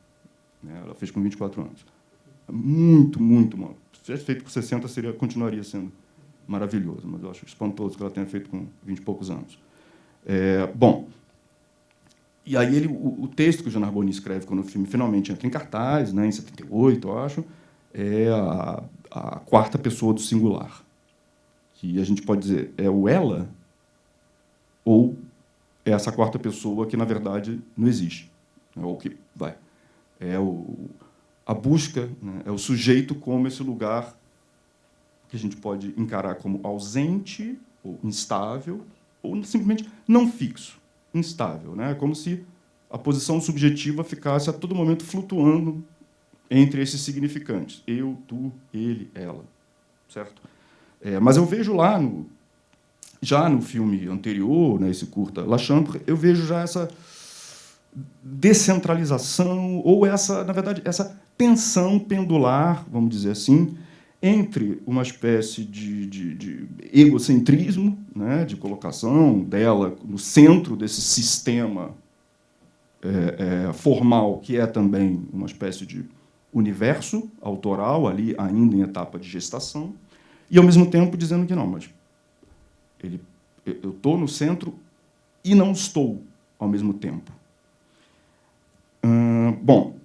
Ela fez com 24 anos. Muito, muito bom. Se tivesse feito com 60, continuaria sendo maravilhoso, mas eu acho espantoso que ela tenha feito com 20 e poucos anos. Bom, e aí o texto que o Jean Narboni escreve quando o filme finalmente entra em cartaz, né, em 78, eu acho, é a 4ª pessoa do singular. Que a gente pode dizer, é o ela ou é essa 4ª pessoa que, na verdade, não existe. Ou que vai. É a busca, né, é o sujeito como esse lugar que a gente pode encarar como ausente, ou instável, ou simplesmente não fixo, instável, né? Como se a posição subjetiva ficasse a todo momento flutuando entre esses significantes. Eu, tu, ele, ela. Certo? Mas eu vejo lá, já no filme anterior, né, esse curta La Chambre, eu vejo já essa descentralização, ou essa, na verdade, essa tensão pendular, vamos dizer assim, entre uma espécie de egocentrismo, né, de colocação dela no centro desse sistema formal, que é também uma espécie de universo autoral, ali ainda em etapa de gestação, e, ao mesmo tempo, dizendo que não, mas eu estou no centro e não estou ao mesmo tempo. Bom,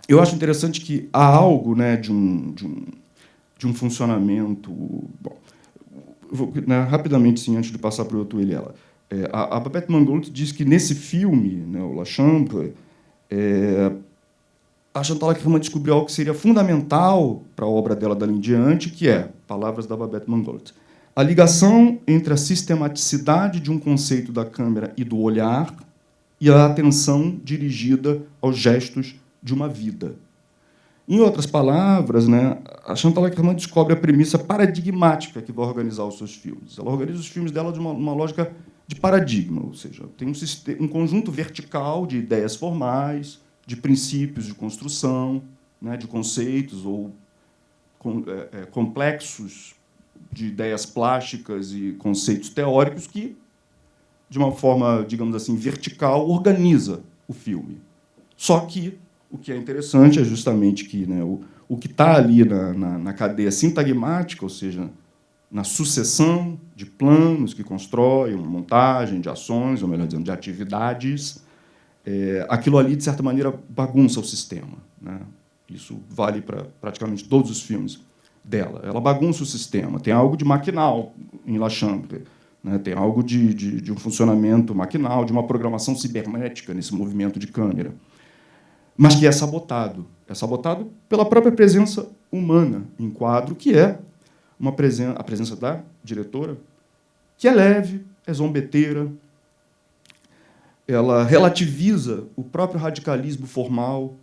eu acho interessante que há algo, né, de um funcionamento. Bom, né, rapidamente, sim, antes de passar para o outro ele ela. A Babette Mangold diz que nesse filme, né, o La Chambre, a Chantal Akerman descobriu algo que seria fundamental para a obra dela dali em diante, que é, palavras da Babette Mangold, a ligação entre a sistematicidade de um conceito da câmera e do olhar e a atenção dirigida aos gestos de uma vida. Em outras palavras, né, a Chantal Akerman descobre a premissa paradigmática que vai organizar os seus filmes. Ela organiza os filmes dela de uma lógica de paradigma, ou seja, tem um conjunto vertical de ideias formais, de princípios de construção, né, de conceitos ou complexos de ideias plásticas e conceitos teóricos que, de uma forma, digamos assim, vertical, organiza o filme. Só que o que é interessante é justamente que, né, o que está ali na cadeia sintagmática, ou seja, na sucessão de planos que constrói, uma montagem de ações, ou melhor dizendo, de atividades, aquilo ali, de certa maneira, bagunça o sistema, né? Isso vale para praticamente todos os filmes dela. Ela bagunça o sistema. Tem algo de maquinal em La Chambre, né? Tem algo de um funcionamento maquinal, de uma programação cibernética nesse movimento de câmera, mas que é sabotado. É sabotado pela própria presença humana em quadro, que é a presença da diretora, que é leve, é zombeteira, ela relativiza o próprio radicalismo formal,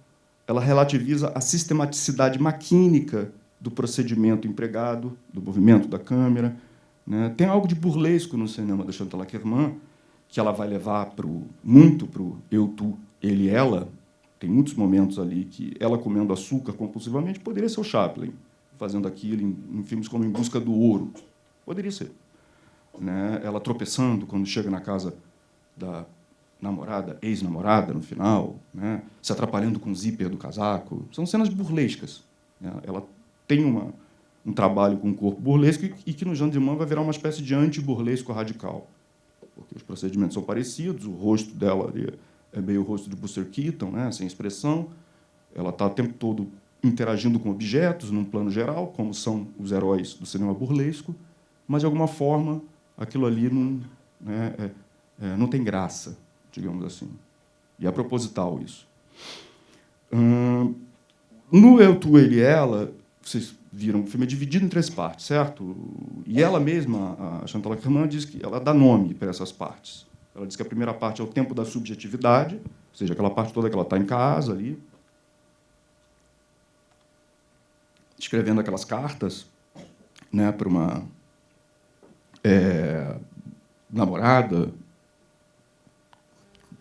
ela relativiza a sistematicidade maquínica do procedimento empregado, do movimento da câmera, né? Tem algo de burlesco no cinema da Chantal Akerman, que ela vai levar muito para o eu, tu, ele e ela. Tem muitos momentos ali que ela comendo açúcar compulsivamente poderia ser o Chaplin fazendo aquilo em filmes como Em Busca do Ouro. Poderia ser. Né? Ela tropeçando quando chega na casa namorada, ex-namorada, no final, né, se atrapalhando com o zíper do casaco. São cenas burlescas. Né? Ela tem um trabalho com o corpo burlesco e que no Jeanne Dielman vai virar uma espécie de anti-burlesco radical, porque os procedimentos são parecidos, o rosto dela ali é meio o rosto de Buster Keaton, né, sem expressão. Ela está o tempo todo interagindo com objetos, num plano geral, como são os heróis do cinema burlesco, mas, de alguma forma, aquilo ali não, né, não tem graça, digamos assim. E é proposital isso. No Eu, Tu, Ele e Ela, vocês viram, o filme é dividido em 3 partes, certo? E ela mesma, a Chantal Akerman, diz que ela dá nome para essas partes. Ela diz que a primeira parte é o tempo da subjetividade, ou seja, aquela parte toda que ela está em casa ali, escrevendo aquelas cartas, né, para uma namorada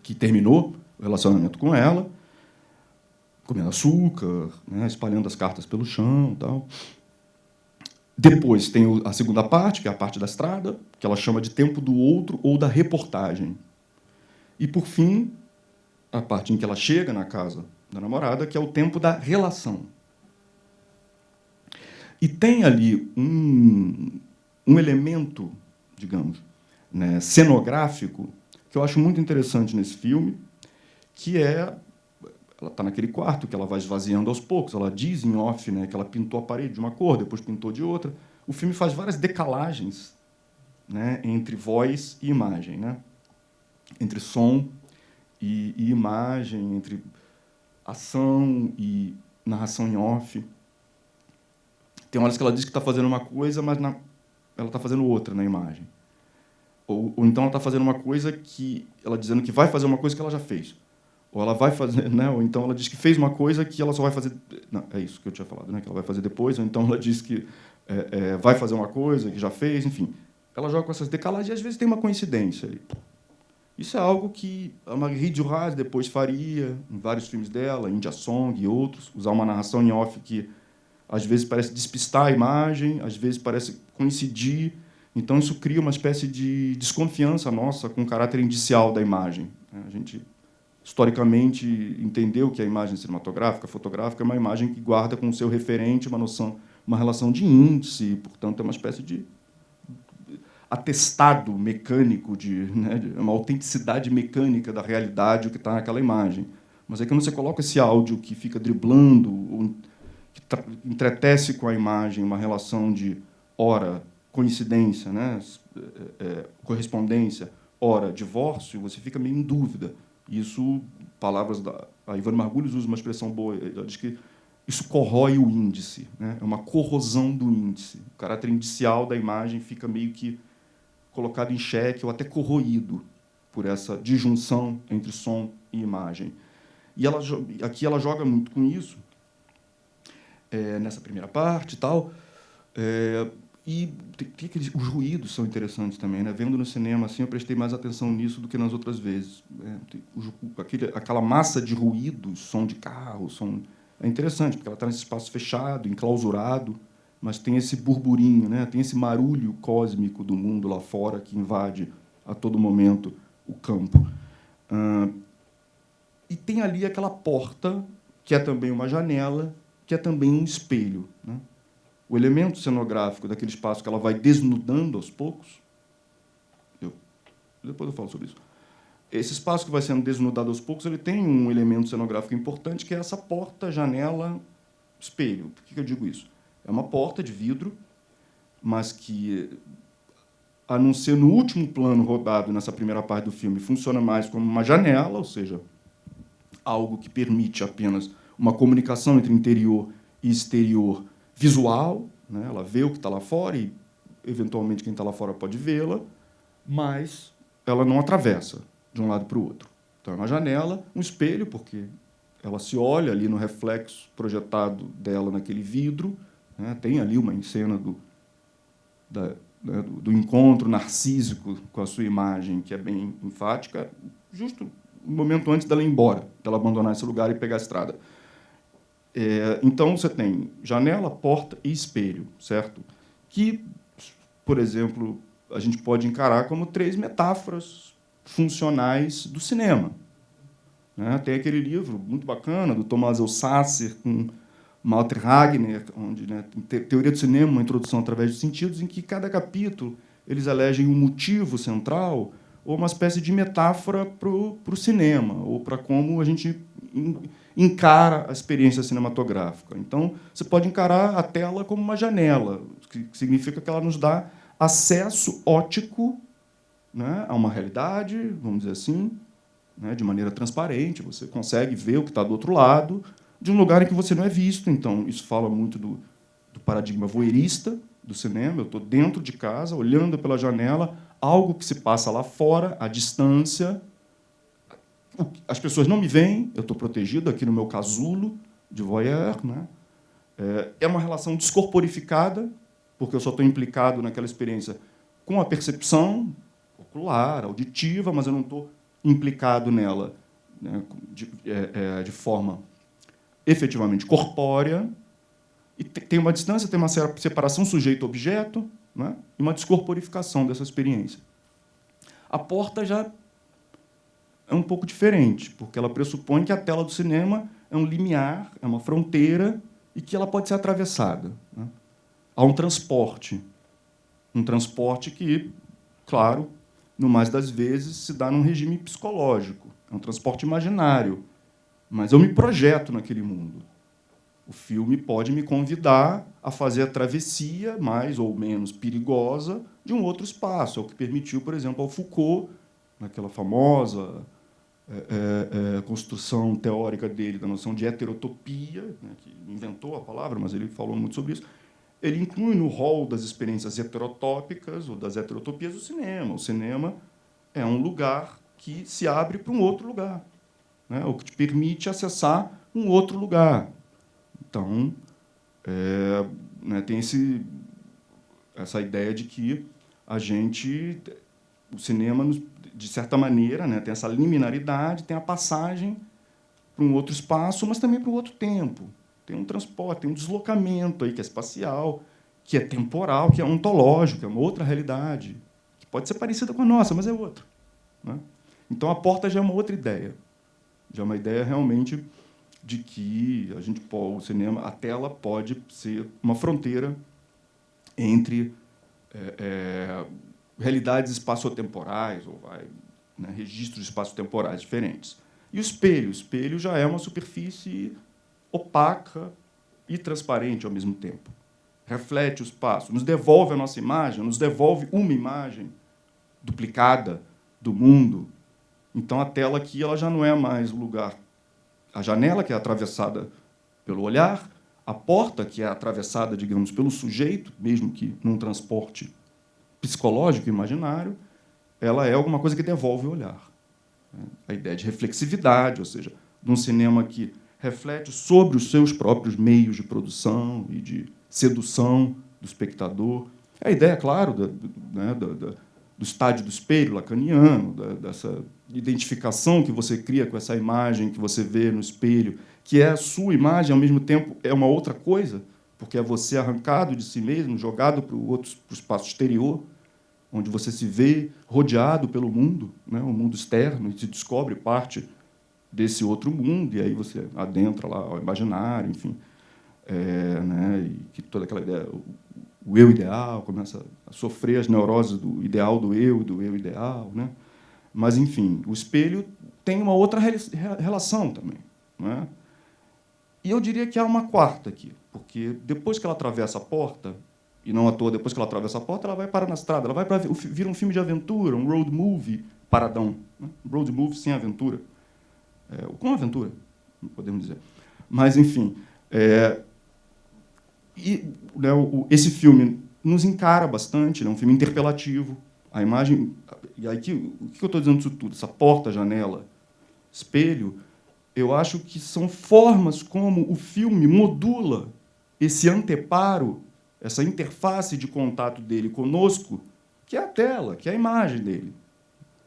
que terminou o relacionamento com ela, comendo açúcar, né, espalhando as cartas pelo chão e tal. Depois tem a segunda parte, que é a parte da estrada, que ela chama de tempo do outro ou da reportagem. E, por fim, a parte em que ela chega na casa da namorada, que é o tempo da relação. E tem ali um elemento, digamos, né, cenográfico, que eu acho muito interessante nesse filme, que é... Ela está naquele quarto que ela vai esvaziando aos poucos. Ela diz em off, né, que ela pintou a parede de uma cor, depois pintou de outra. O filme faz várias decalagens, né, entre voz e imagem, né? Entre som e imagem, entre ação e narração em off. Tem horas que ela diz que está fazendo uma coisa, mas ela está fazendo outra na imagem. Ou então ela está fazendo uma coisa que... Ela dizendo que vai fazer uma coisa que ela já fez. Ou ela vai fazer, né? Ou então ela diz que fez uma coisa que ela só vai fazer... Não, é isso que eu tinha falado, né? Que ela vai fazer depois. Ou então ela diz que vai fazer uma coisa que já fez, enfim. Ela joga com essas decalagens e, às vezes, tem uma coincidência ali. Isso é algo que a Marguerite Duras depois faria em vários filmes dela, India Song e outros, usar uma narração em off que, às vezes, parece despistar a imagem, às vezes parece coincidir. Então, isso cria uma espécie de desconfiança nossa com o caráter indicial da imagem. A gente, historicamente, entendeu que a imagem cinematográfica, fotográfica, é uma imagem que guarda com o seu referente uma noção, uma relação de índice, portanto, é uma espécie de atestado mecânico, né, de uma autenticidade mecânica da realidade o que está naquela imagem. Mas é que quando você coloca esse áudio que fica driblando, ou que entretece com a imagem uma relação de ora, coincidência, né, correspondência, ora, divórcio, você fica meio em dúvida. Isso, palavras da... A Ivone Margulis usa uma expressão boa, ela diz que isso corrói o índice, né? É uma corrosão do índice. O caráter indicial da imagem fica meio que colocado em xeque ou até corroído por essa disjunção entre som e imagem. E aqui ela joga muito com isso, nessa primeira parte e tal. E tem os ruídos são interessantes também, né? Vendo no cinema assim, eu prestei mais atenção nisso do que nas outras vezes. Aquela massa de ruídos, som de carro, som... É interessante, porque ela está nesse espaço fechado, enclausurado, mas tem esse burburinho, né? Tem esse marulho cósmico do mundo lá fora que invade a todo momento o campo. E tem ali aquela porta, que é também uma janela, que é também um espelho, né? O elemento cenográfico daquele espaço que ela vai desnudando aos poucos... Depois eu falo sobre isso. Esse espaço que vai sendo desnudado aos poucos, ele tem um elemento cenográfico importante, que é essa porta, janela, espelho. Por que eu digo isso? É uma porta de vidro, mas que, a não ser no último plano rodado nessa primeira parte do filme, funciona mais como uma janela, ou seja, algo que permite apenas uma comunicação entre interior e exterior visual, né? Ela vê o que está lá fora e, eventualmente, quem está lá fora pode vê-la, mas ela não atravessa de um lado para o outro. Então, é uma janela, um espelho, porque ela se olha ali no reflexo projetado dela naquele vidro, né? Tem ali uma cena do encontro narcísico com a sua imagem, que é bem enfática, justo um momento antes dela ir embora, dela abandonar esse lugar e pegar a estrada. Então, você tem janela, porta e espelho, certo? Que, por exemplo, a gente pode encarar como 3 metáforas funcionais do cinema. Né? Tem aquele livro muito bacana do Thomas Alsasser com Malte Ragner, onde, né, tem Teoria do Cinema, uma introdução através dos sentidos, em que cada capítulo eles elegem um motivo central ou uma espécie de metáfora para o cinema, ou para como a gente encara a experiência cinematográfica. Então, você pode encarar a tela como uma janela, que significa que ela nos dá acesso óptico, né, a uma realidade, vamos dizer assim, né, de maneira transparente. Você consegue ver o que está do outro lado, de um lugar em que você não é visto. Então, isso fala muito do paradigma voyeurista do cinema. Eu estou dentro de casa, olhando pela janela, algo que se passa lá fora, à distância. As pessoas não me veem, eu estou protegido aqui no meu casulo de voyeur. Né? É uma relação descorporificada, porque eu só estou implicado naquela experiência com a percepção ocular, auditiva, mas eu não estou implicado nela, né, de forma efetivamente corpórea. E tem uma distância, tem uma separação sujeito-objeto, né, e uma descorporificação dessa experiência. A porta já é um pouco diferente, porque ela pressupõe que a tela do cinema é um limiar, é uma fronteira, e que ela pode ser atravessada. Né? Há um transporte que, claro, no mais das vezes, se dá num regime psicológico. É um transporte imaginário, mas eu me projeto naquele mundo. O filme pode me convidar a fazer a travessia, mais ou menos perigosa, de um outro espaço. É o que permitiu, por exemplo, ao Foucault, naquela famosa construção teórica dele da noção de heterotopia, né, que inventou a palavra, mas ele falou muito sobre isso. Ele inclui no rol das experiências heterotópicas ou das heterotopias o cinema. O cinema é um lugar que se abre para um outro lugar, né, o que te permite acessar um outro lugar. Então, né, tem essa ideia de que o cinema, de certa maneira, né, tem essa liminaridade, tem a passagem para um outro espaço, mas também para um outro tempo. Tem um transporte, tem um deslocamento aí que é espacial, que é temporal, que é ontológico, que é uma outra realidade, que pode ser parecida com a nossa, mas é outra. Né? Então, a porta já é uma outra ideia. Já é uma ideia realmente de que o cinema, a tela pode ser uma fronteira entre realidades espaçotemporais, ou né, registros espaçotemporais diferentes. E o espelho já é uma superfície opaca e transparente ao mesmo tempo. Reflete o espaço, nos devolve a nossa imagem, nos devolve uma imagem duplicada do mundo. Então, a tela aqui ela já não é mais o lugar. A janela, que é atravessada pelo olhar, a porta, que é atravessada, digamos, pelo sujeito, mesmo que num transporte psicológico imaginário, ela é alguma coisa que devolve o olhar. A ideia de reflexividade, ou seja, de um cinema que reflete sobre os seus próprios meios de produção e de sedução do espectador. A ideia, claro, do estádio do espelho lacaniano, dessa identificação que você cria com essa imagem que você vê no espelho, que é a sua imagem, ao mesmo tempo é uma outra coisa, porque é você arrancado de si mesmo, jogado para o espaço exterior, onde você se vê rodeado pelo mundo, né, o mundo externo, e se descobre parte desse outro mundo, e aí você adentra lá ao imaginário, enfim. Né, e que toda aquela ideia, o eu ideal, começa a sofrer as neuroses do ideal do eu ideal. Né? Mas, enfim, o espelho tem uma outra relação também. Não é? E eu diria que há uma quarta aqui, porque depois que ela atravessa a porta, e não à toa, depois que ela atravessa a porta, ela vai parar na estrada, ela vai vira um filme de aventura, um road movie paradão. Né? Um road movie sem aventura. Com aventura, podemos dizer. Mas, enfim... né, esse filme nos encara bastante, né, um filme interpelativo. A imagem... E aí, o que eu estou dizendo disso tudo? Essa porta, janela, espelho, eu acho que são formas como o filme modula esse anteparo, essa interface de contato dele conosco, que é a tela, que é a imagem dele.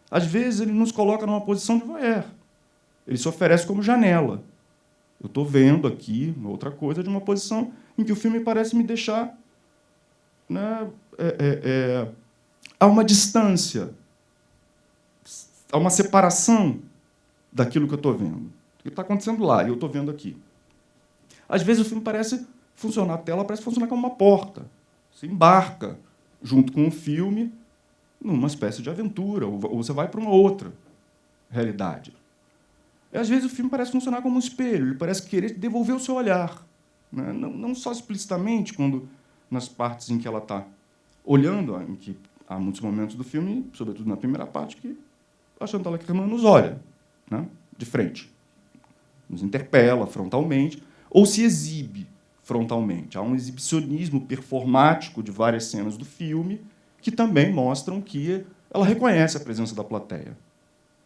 Às vezes, ele nos coloca numa posição de voyeur. Ele se oferece como janela. Eu estou vendo aqui uma outra coisa de uma posição em que o filme parece me deixar, né, a uma distância há uma separação daquilo que eu estou vendo. O que está acontecendo lá e eu estou vendo aqui. Às vezes o filme parece funcionar, a tela parece funcionar como uma porta. Você embarca junto com o filme numa espécie de aventura, ou você vai para uma outra realidade. E, às vezes o filme parece funcionar como um espelho, ele parece querer devolver o seu olhar. Né? Não só explicitamente, quando nas partes em que ela está olhando, em que há muitos momentos do filme, sobretudo na primeira parte, que a Chantal Akerman nos olha, né? De frente. Nos interpela frontalmente, ou se exibe frontalmente. Há um exibicionismo performático de várias cenas do filme que também mostram que ela reconhece a presença da plateia.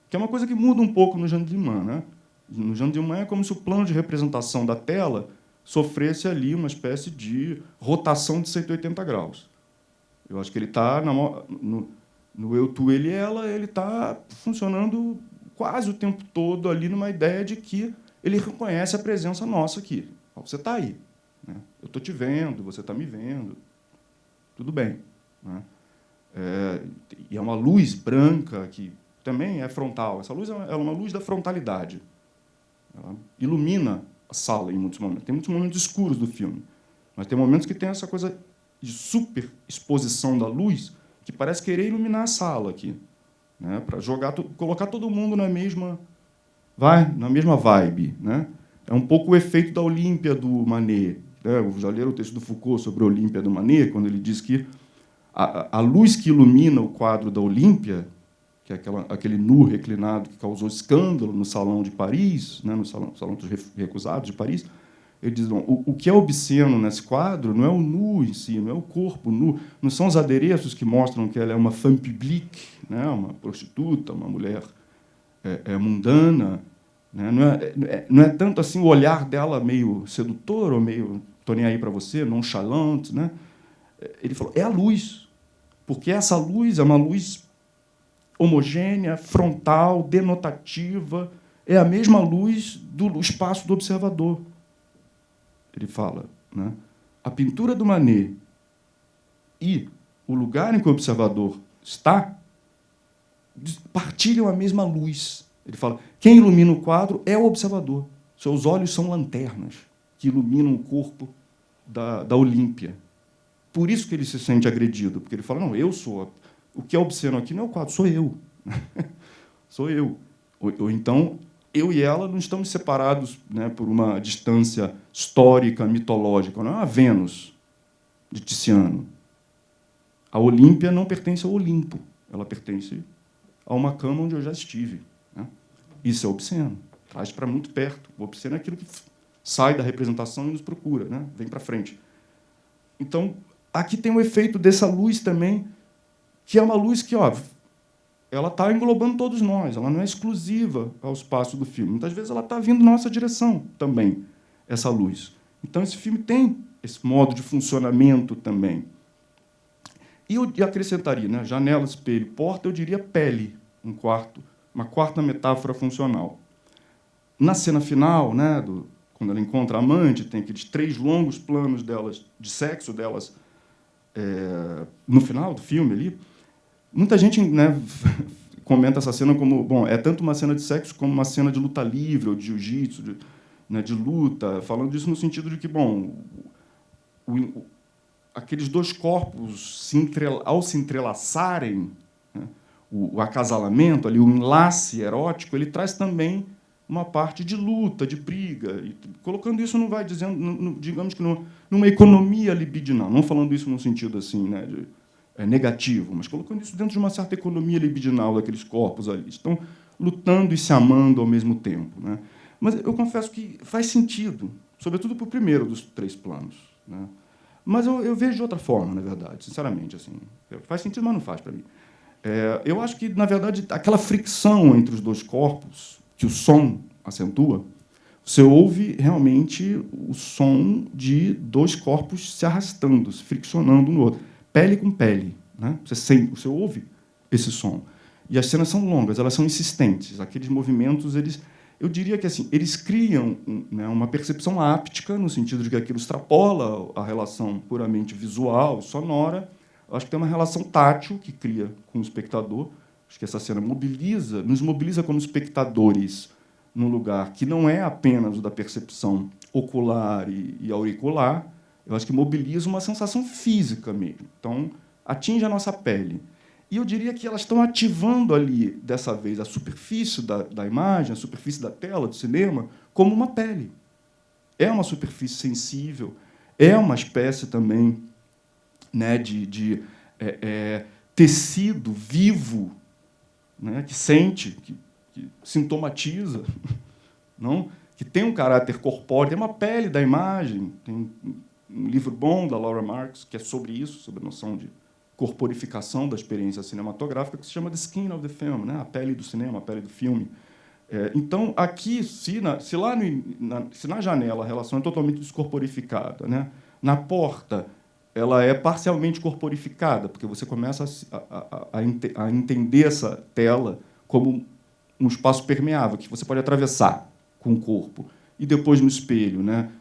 Que é uma coisa que muda um pouco no Jean Diman. Né? No Jean Diman é como se o plano de representação da tela sofresse ali uma espécie de rotação de 180 graus. Eu acho que ele está no eu, tu, ele e ela, ele está funcionando quase o tempo todo ali numa ideia de que ele reconhece a presença nossa aqui. Você está aí. Né? Eu estou te vendo, você está me vendo. Tudo bem. Né? E é uma luz branca que também é frontal. Essa luz é uma luz da frontalidade. Ela ilumina a sala em muitos momentos. Tem muitos momentos escuros do filme, mas tem momentos que tem essa coisa de super exposição da luz que parece querer iluminar a sala aqui, né? Para colocar todo mundo na mesma vibe. Né? É um pouco o efeito da Olímpia do Manet. Né? Eu já li o texto do Foucault sobre a Olímpia do Manet, quando ele diz que a luz que ilumina o quadro da Olímpia, que é aquele nu reclinado que causou escândalo no Salão de Paris, né? No Salão dos Recusados de Paris, ele diz, o que é obsceno nesse quadro não é o nu em si, não é o corpo nu, não são os adereços que mostram que ela é uma femme publique, né? Uma prostituta, uma mulher mundana. Né? Não é tanto assim o olhar dela meio sedutor, ou meio estou nem aí para você, nonchalante. Né? Ele falou, é a luz, porque essa luz é uma luz homogênea, frontal, denotativa, é a mesma luz do espaço do observador. Ele fala, né? A pintura do Manet e o lugar em que o observador está partilham a mesma luz. Ele fala, quem ilumina o quadro é o observador. Seus olhos são lanternas que iluminam o corpo da Olímpia. Por isso que ele se sente agredido, porque ele fala, não, eu sou... O que é obsceno aqui não é o quadro, sou eu. Sou eu. Ou então, eu e ela não estamos separados, né, por uma distância histórica, mitológica. Não é a Vênus de Tiziano. A Olímpia não pertence ao Olimpo. Ela pertence a uma cama onde eu já estive. Né? Isso é obsceno. Traz para muito perto. O obsceno é aquilo que sai da representação e nos procura, né? Vem para frente. Então, aqui tem o efeito dessa luz também, que é uma luz que, ela está englobando todos nós, ela não é exclusiva ao espaço do filme. Muitas vezes ela está vindo na nossa direção também, essa luz. Então, esse filme tem esse modo de funcionamento também. E eu acrescentaria, né, janela, espelho, porta, eu diria pele, uma quarta metáfora funcional. Na cena final, né, quando ela encontra a amante, tem aqueles 3 longos planos delas, de sexo delas, no final do filme ali. Muita gente, né, comenta essa cena como, bom, é tanto uma cena de sexo como uma cena de luta livre, ou de jiu-jitsu, de luta, falando disso no sentido de que, bom, aqueles 2 corpos, ao se entrelaçarem, né, o acasalamento, ali, o enlace erótico, ele traz também uma parte de luta, de briga. E colocando isso, não vai dizendo, digamos que numa economia libidinal, não falando isso no sentido assim, né, negativo, mas colocando isso dentro de uma certa economia libidinal daqueles corpos ali. Estão lutando e se amando ao mesmo tempo. Né? Mas eu confesso que faz sentido, sobretudo para o primeiro dos 3 planos. Né? Mas eu vejo de outra forma, na verdade, sinceramente. Assim, faz sentido, mas não faz para mim. Eu acho que, na verdade, aquela fricção entre os 2 corpos, que o som acentua, você ouve realmente o som de 2 corpos se arrastando, se friccionando um no outro. Pele com pele. Né? Você ouve esse som. E as cenas são longas, elas são insistentes. Aqueles movimentos, eu diria que assim, eles criam, né, uma percepção áptica, no sentido de que aquilo extrapola a relação puramente visual, sonora. Eu acho que tem uma relação tátil que cria com o espectador, Acho que essa cena nos mobiliza como espectadores num lugar que não é apenas o da percepção ocular e auricular. Eu acho que mobiliza uma sensação física mesmo. Então, atinge a nossa pele. E eu diria que elas estão ativando ali, dessa vez, a superfície da imagem, a superfície da tela do cinema, como uma pele. É uma superfície sensível, é uma espécie também, né, de tecido vivo, né, que sente, que sintomatiza, não? Que tem um caráter corpóreo, tem uma pele da imagem. Tem um livro bom da Laura Marks, que é sobre isso, sobre a noção de corporificação da experiência cinematográfica, que se chama The Skin of the Film, né? A pele do cinema, a pele do filme. Então, aqui, se na janela a relação é totalmente descorporificada, né? Na porta ela é parcialmente corporificada, porque você começa a entender essa tela como um espaço permeável, que você pode atravessar com o corpo. E depois, no espelho, né?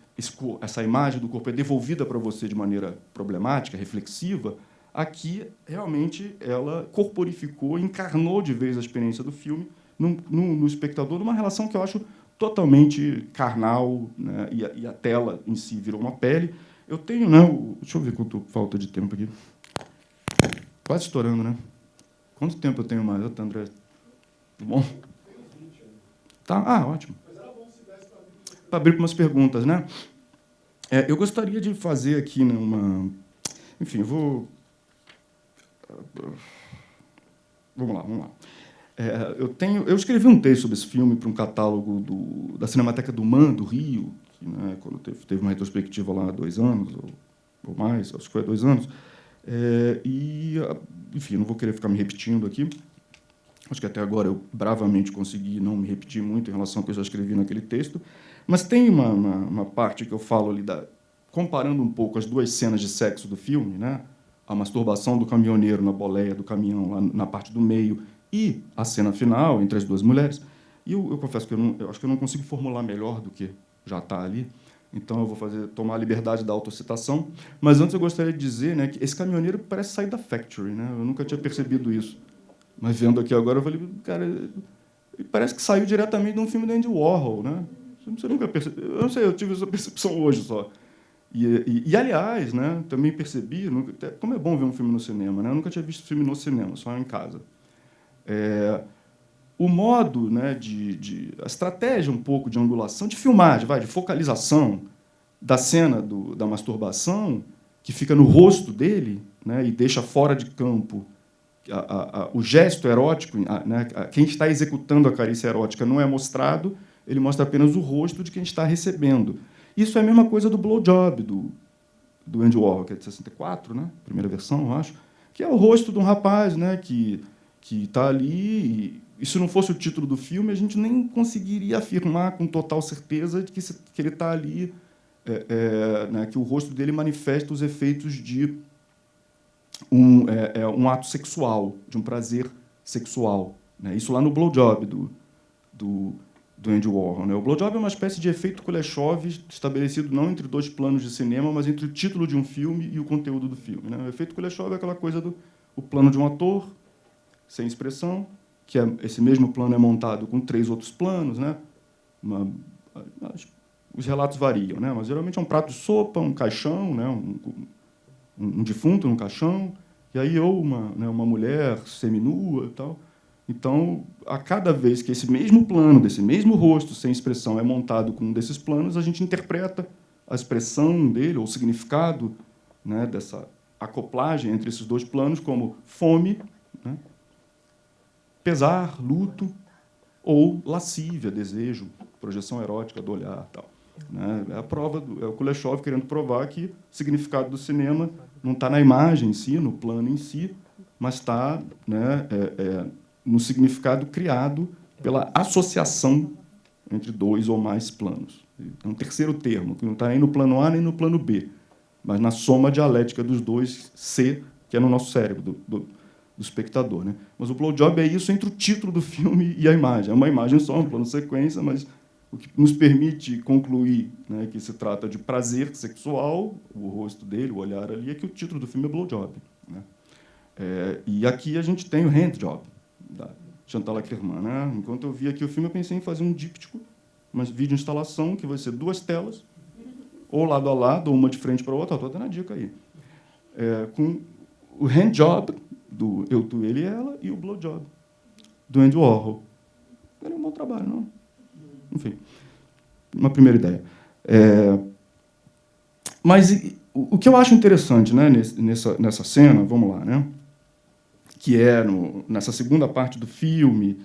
Essa imagem do corpo é devolvida para você de maneira problemática, reflexiva. Aqui, realmente, ela corporificou, encarnou de vez a experiência do filme no espectador, numa relação que eu acho totalmente carnal, né? E a tela em si virou uma pele. Eu tenho, né? Deixa eu ver quanto falta de tempo aqui. Quase estourando, né? Quanto tempo eu tenho mais, André? Tudo bom? Tá? Ótimo. Para abrir para umas perguntas, né? Eu gostaria de fazer aqui, né, enfim, vamos lá. Eu escrevi um texto sobre esse filme para um catálogo da Cinemateca do MAN, do Rio, que, né, quando teve uma retrospectiva lá há 2 anos, ou mais, acho que foi há 2 anos. Enfim, não vou querer ficar me repetindo aqui. Acho que até agora eu bravamente consegui não me repetir muito em relação ao que eu já escrevi naquele texto. Mas tem uma parte que eu falo ali, comparando um pouco as 2 cenas de sexo do filme, né? A masturbação do caminhoneiro na boleia do caminhão, lá na parte do meio, e a cena final entre as 2 mulheres. E eu confesso que eu acho que eu não consigo formular melhor do que já está ali. Então, eu vou tomar a liberdade da autocitação. Mas antes eu gostaria de dizer, né, que esse caminhoneiro parece sair da Factory, né? Eu nunca tinha percebido isso. Mas vendo aqui agora, eu falei, cara, ele parece que saiu diretamente de um filme do Andy Warhol, né? Você nunca percebeu? Eu não sei, eu tive essa percepção hoje só. Aliás, né, também percebi, como é bom ver um filme no cinema, né? Eu nunca tinha visto filme no cinema, só em casa. O modo, né, a estratégia um pouco de angulação, de filmagem, de focalização da cena da masturbação, que fica no rosto dele, né, e deixa fora de campo o gesto erótico, né, quem está executando a carícia erótica não é mostrado, ele mostra apenas o rosto de quem está recebendo. Isso é a mesma coisa do blowjob, do Andy Warhol, que é de 64, né, primeira versão, eu acho, que é o rosto de um rapaz, né, que está ali. E se não fosse o título do filme, a gente nem conseguiria afirmar com total certeza de que ele está ali, né, que o rosto dele manifesta os efeitos de um ato sexual, de um prazer sexual, né? Isso lá no blowjob do Andy Warhol, né? O blowjob é uma espécie de efeito Kuleshov estabelecido não entre 2 planos de cinema, mas entre o título de um filme e o conteúdo do filme, né? O efeito Kuleshov é aquela coisa o plano de um ator sem expressão, que esse mesmo plano é montado com 3 outros planos, né? Os relatos variam, né? Mas geralmente é um prato de sopa, um caixão, né? Um defunto num caixão, e aí uma mulher seminua e tal. Então, a cada vez que esse mesmo plano, desse mesmo rosto sem expressão, é montado com um desses planos, a gente interpreta a expressão dele, ou o significado, né, dessa acoplagem entre esses 2 planos como fome, né, pesar, luto, ou lascívia, desejo, projeção erótica do olhar, tal. Né? É a prova, é o Kuleshov querendo provar que o significado do cinema não está na imagem em si, no plano em si, mas está, né, no significado criado pela associação entre 2 ou mais planos. É um terceiro termo, que não está nem no plano A nem no plano B, mas na soma dialética dos 2 C, que é no nosso cérebro, do espectador. Né? Mas o blowjob é isso entre o título do filme e a imagem. É uma imagem só, um plano sequência, mas o que nos permite concluir, né, que se trata de prazer sexual, o rosto dele, o olhar ali, é que o título do filme é blowjob. Né? E aqui a gente tem o handjob, da Chantal Akerman, né? Enquanto eu vi aqui o filme, eu pensei em fazer um díptico, uma vídeo-instalação, que vai ser 2 telas, ou lado a lado, ou uma de frente para a outra, estou dando a dica aí, com o handjob do Eu, Tu, Ele e Ela e o blowjob do Andy Warhol. Era um bom trabalho, não? Enfim, uma primeira ideia. Mas o que eu acho interessante, né, nessa cena, vamos lá, né, que é nessa segunda parte do filme,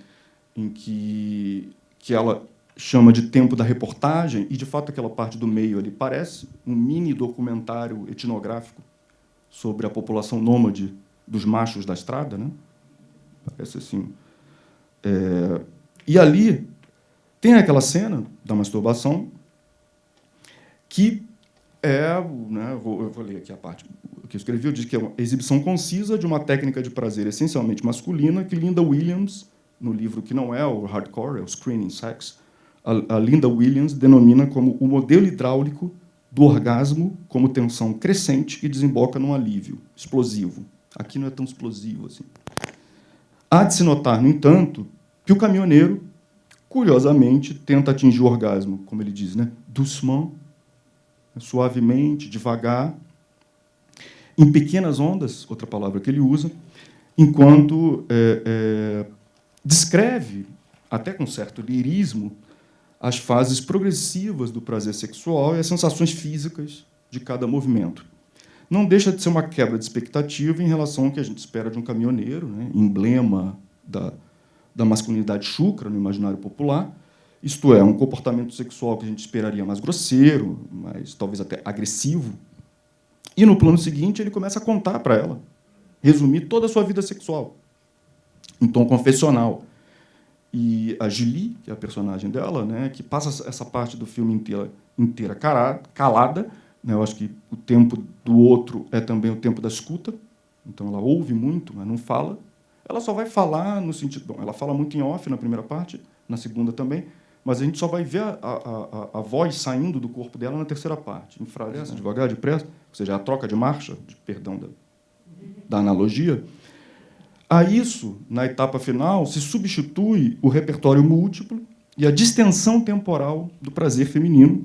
em que ela chama de tempo da reportagem, e, de fato, aquela parte do meio ali parece um mini documentário etnográfico sobre a população nômade dos machos da estrada, né? Parece assim. E ali tem aquela cena da masturbação que né, eu vou ler aqui a parte que eu escrevi, eu disse que é uma exibição concisa de uma técnica de prazer essencialmente masculina que Linda Williams, no livro que não é o hardcore, é o Screening Sex, a Linda Williams denomina como o modelo hidráulico do orgasmo como tensão crescente que desemboca num alívio explosivo. Aqui não é tão explosivo assim. Há de se notar, no entanto, que o caminhoneiro, curiosamente, tenta atingir o orgasmo, como ele diz, né? Doucement, suavemente, devagar, em pequenas ondas, outra palavra que ele usa, enquanto descreve, até com certo lirismo, as fases progressivas do prazer sexual e as sensações físicas de cada movimento. Não deixa de ser uma quebra de expectativa em relação ao que a gente espera de um caminhoneiro, né? Emblema da masculinidade chucra no imaginário popular, isto é, um comportamento sexual que a gente esperaria mais grosseiro, mais talvez até agressivo. E, no plano seguinte, ele começa a contar para ela, resumir toda a sua vida sexual, em tom confessional. E a Julie, que é a personagem dela, né, que passa essa parte do filme inteira calada, né, eu acho que o tempo do outro é também o tempo da escuta, então ela ouve muito, mas não fala. Ela só vai falar no sentido... Bom, ela fala muito em off na primeira parte, na segunda também, mas a gente só vai ver a voz saindo do corpo dela na terceira parte. Enfradeça, devagar, depressa, ou seja, a troca de marcha, perdão da analogia. A isso, na etapa final, se substitui o repertório múltiplo e a distensão temporal do prazer feminino.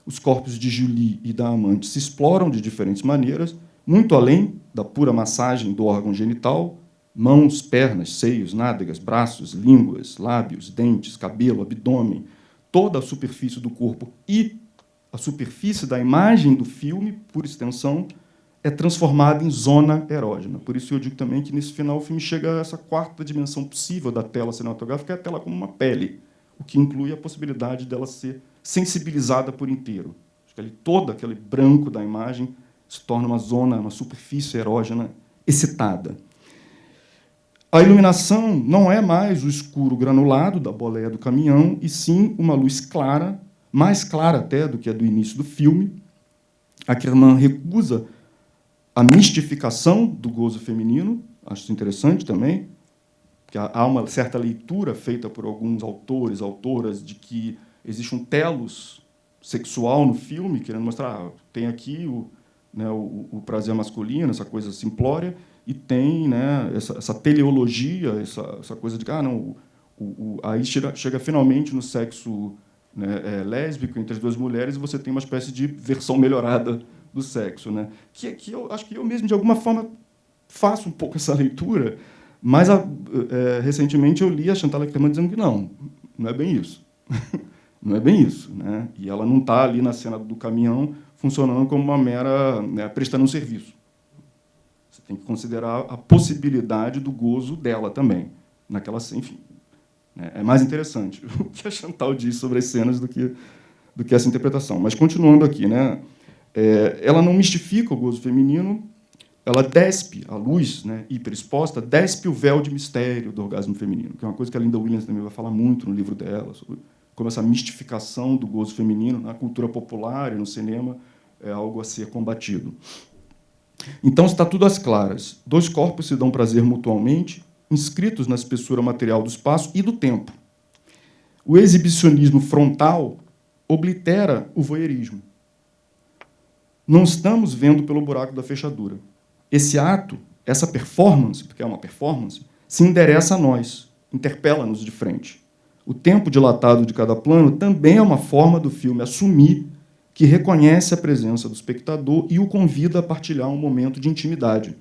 Os corpos de Julie e da amante se exploram de diferentes maneiras, muito além da pura massagem do órgão genital, mãos, pernas, seios, nádegas, braços, línguas, lábios, dentes, cabelo, abdômen, toda a superfície do corpo e a superfície da imagem do filme, por extensão, é transformada em zona erógena. Por isso eu digo também que, nesse final, o filme chega a essa quarta dimensão possível da tela cinematográfica, que é a tela como uma pele, o que inclui a possibilidade dela ser sensibilizada por inteiro. Acho que ali todo aquele branco da imagem se torna uma zona, uma superfície erógena excitada. A iluminação não é mais o escuro granulado da boleia do caminhão, e sim uma luz clara, mais clara até do que a do início do filme. Akerman recusa a mistificação do gozo feminino, acho isso interessante também, que há uma certa leitura feita por alguns autores, autoras, de que existe um telos sexual no filme, querendo mostrar, tem aqui o prazer masculino, essa coisa simplória, e tem, né, essa teleologia, essa coisa de que aí chega finalmente no sexo, né, lésbico entre as duas mulheres, e você tem uma espécie de versão melhorada do sexo, né? Que eu acho que eu mesmo, de alguma forma, faço um pouco essa leitura, mas recentemente eu li a Chantal Akerman dizendo que não é bem isso. Não é bem isso, né? E ela não está ali na cena do caminhão funcionando como uma mera, né, prestando um serviço. Você tem que considerar a possibilidade do gozo dela também, naquela, enfim. É mais interessante o que a Chantal diz sobre as cenas do que essa interpretação. Mas, continuando aqui, né? Ela não mistifica o gozo feminino, ela despe a luz, né, hiperexposta, despe o véu de mistério do orgasmo feminino, que é uma coisa que a Linda Williams também vai falar muito no livro dela, sobre como essa mistificação do gozo feminino na cultura popular e no cinema é algo a ser combatido. Então, está tudo às claras. 2 corpos se dão prazer mutualmente, inscritos na espessura material do espaço e do tempo. O exibicionismo frontal oblitera o voyeurismo. Não estamos vendo pelo buraco da fechadura. Esse ato, essa performance, porque é uma performance, se endereça a nós, interpela-nos de frente. O tempo dilatado de cada plano também é uma forma do filme assumir que reconhece a presença do espectador e o convida a partilhar um momento de intimidade.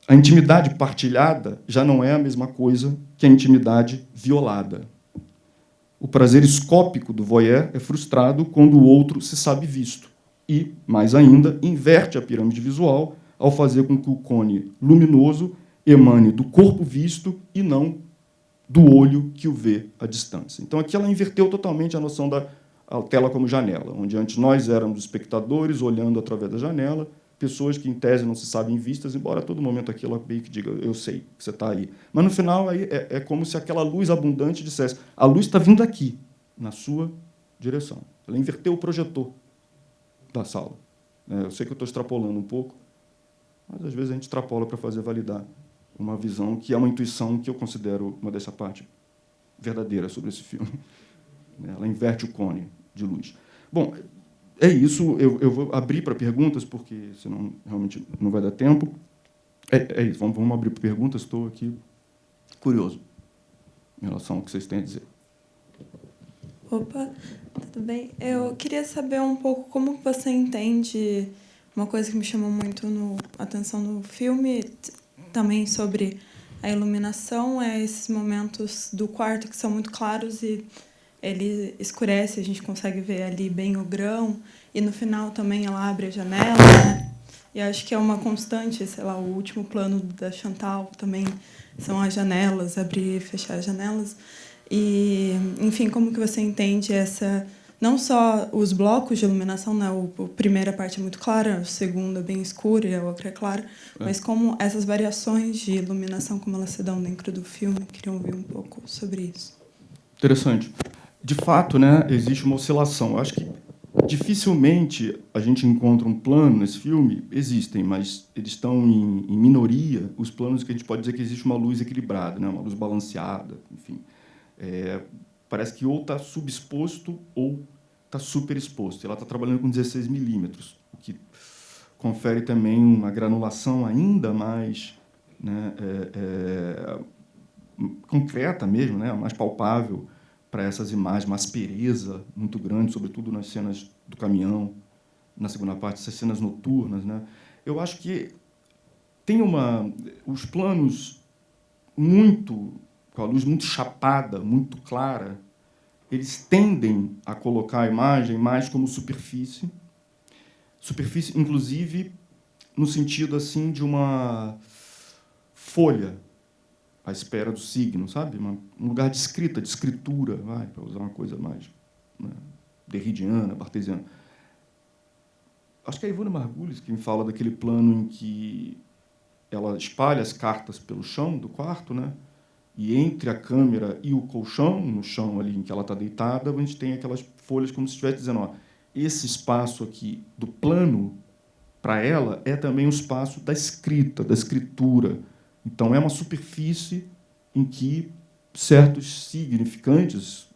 A intimidade partilhada já não é a mesma coisa que a intimidade violada. O prazer escópico do voyeur é frustrado quando o outro se sabe visto e, mais ainda, inverte a pirâmide visual ao fazer com que o cone luminoso emane do corpo visto e não do olho que o vê à distância. Então, aqui ela inverteu totalmente a noção da tela como janela, onde antes nós éramos espectadores olhando através da janela, pessoas que, em tese, não se sabem vistas, embora a todo momento aqui ela meio que diga, eu sei que você está aí. Mas, no final, aí é como se aquela luz abundante dissesse, a luz está vindo aqui, na sua direção. Ela inverteu o projetor da sala. Eu sei que eu estou extrapolando um pouco, mas, às vezes, a gente extrapola para fazer validar uma visão que é uma intuição que eu considero uma dessa parte verdadeira sobre esse filme. Ela inverte o cone de luz. Bom, é isso. Eu vou abrir para perguntas, porque senão realmente não vai dar tempo. É isso. Vamos abrir para perguntas. Estou aqui curioso em relação ao que vocês têm a dizer. Opa, tudo bem? Eu queria saber um pouco como você entende uma coisa que me chamou muito a atenção no filme, também sobre a iluminação, é esses momentos do quarto que são muito claros e ele escurece, a gente consegue ver ali bem o grão, e no final também ela abre a janela, né? E acho que é uma constante, sei lá, o último plano da Chantal também são as janelas, abrir e fechar as janelas. E, enfim, como que você entende essa... Não só os blocos de iluminação, né? A primeira parte é muito clara, a segunda é bem escura e a outra é clara, mas como essas variações de iluminação, como elas se dão dentro do filme, queria ouvir um pouco sobre isso. Interessante. De fato, né, existe uma oscilação. Eu acho que dificilmente a gente encontra um plano nesse filme, existem, mas eles estão em minoria, os planos que a gente pode dizer que existe uma luz equilibrada, né, uma luz balanceada, enfim. Parece que ou está subexposto ou está superexposto. Ela está trabalhando com 16 milímetros, o que confere também uma granulação ainda mais, né, concreta mesmo, né, mais palpável para essas imagens, uma aspereza muito grande, sobretudo nas cenas do caminhão, na segunda parte, essas cenas noturnas, né. Eu acho que tem os planos com a luz muito chapada, muito clara, eles tendem a colocar a imagem mais como superfície, inclusive no sentido assim de uma folha à espera do signo, sabe? Um lugar de escrita, de escritura, para usar uma coisa mais, né, derridiana, bartesiana. Acho que é a Ivone Margulis que me fala daquele plano em que ela espalha as cartas pelo chão do quarto, né? E entre a câmera e o colchão, no chão ali em que ela está deitada, a gente tem aquelas folhas como se estivesse dizendo, ó, esse espaço aqui do plano, para ela, é também o espaço da escrita, da escritura. Então, é uma superfície em que certos significantes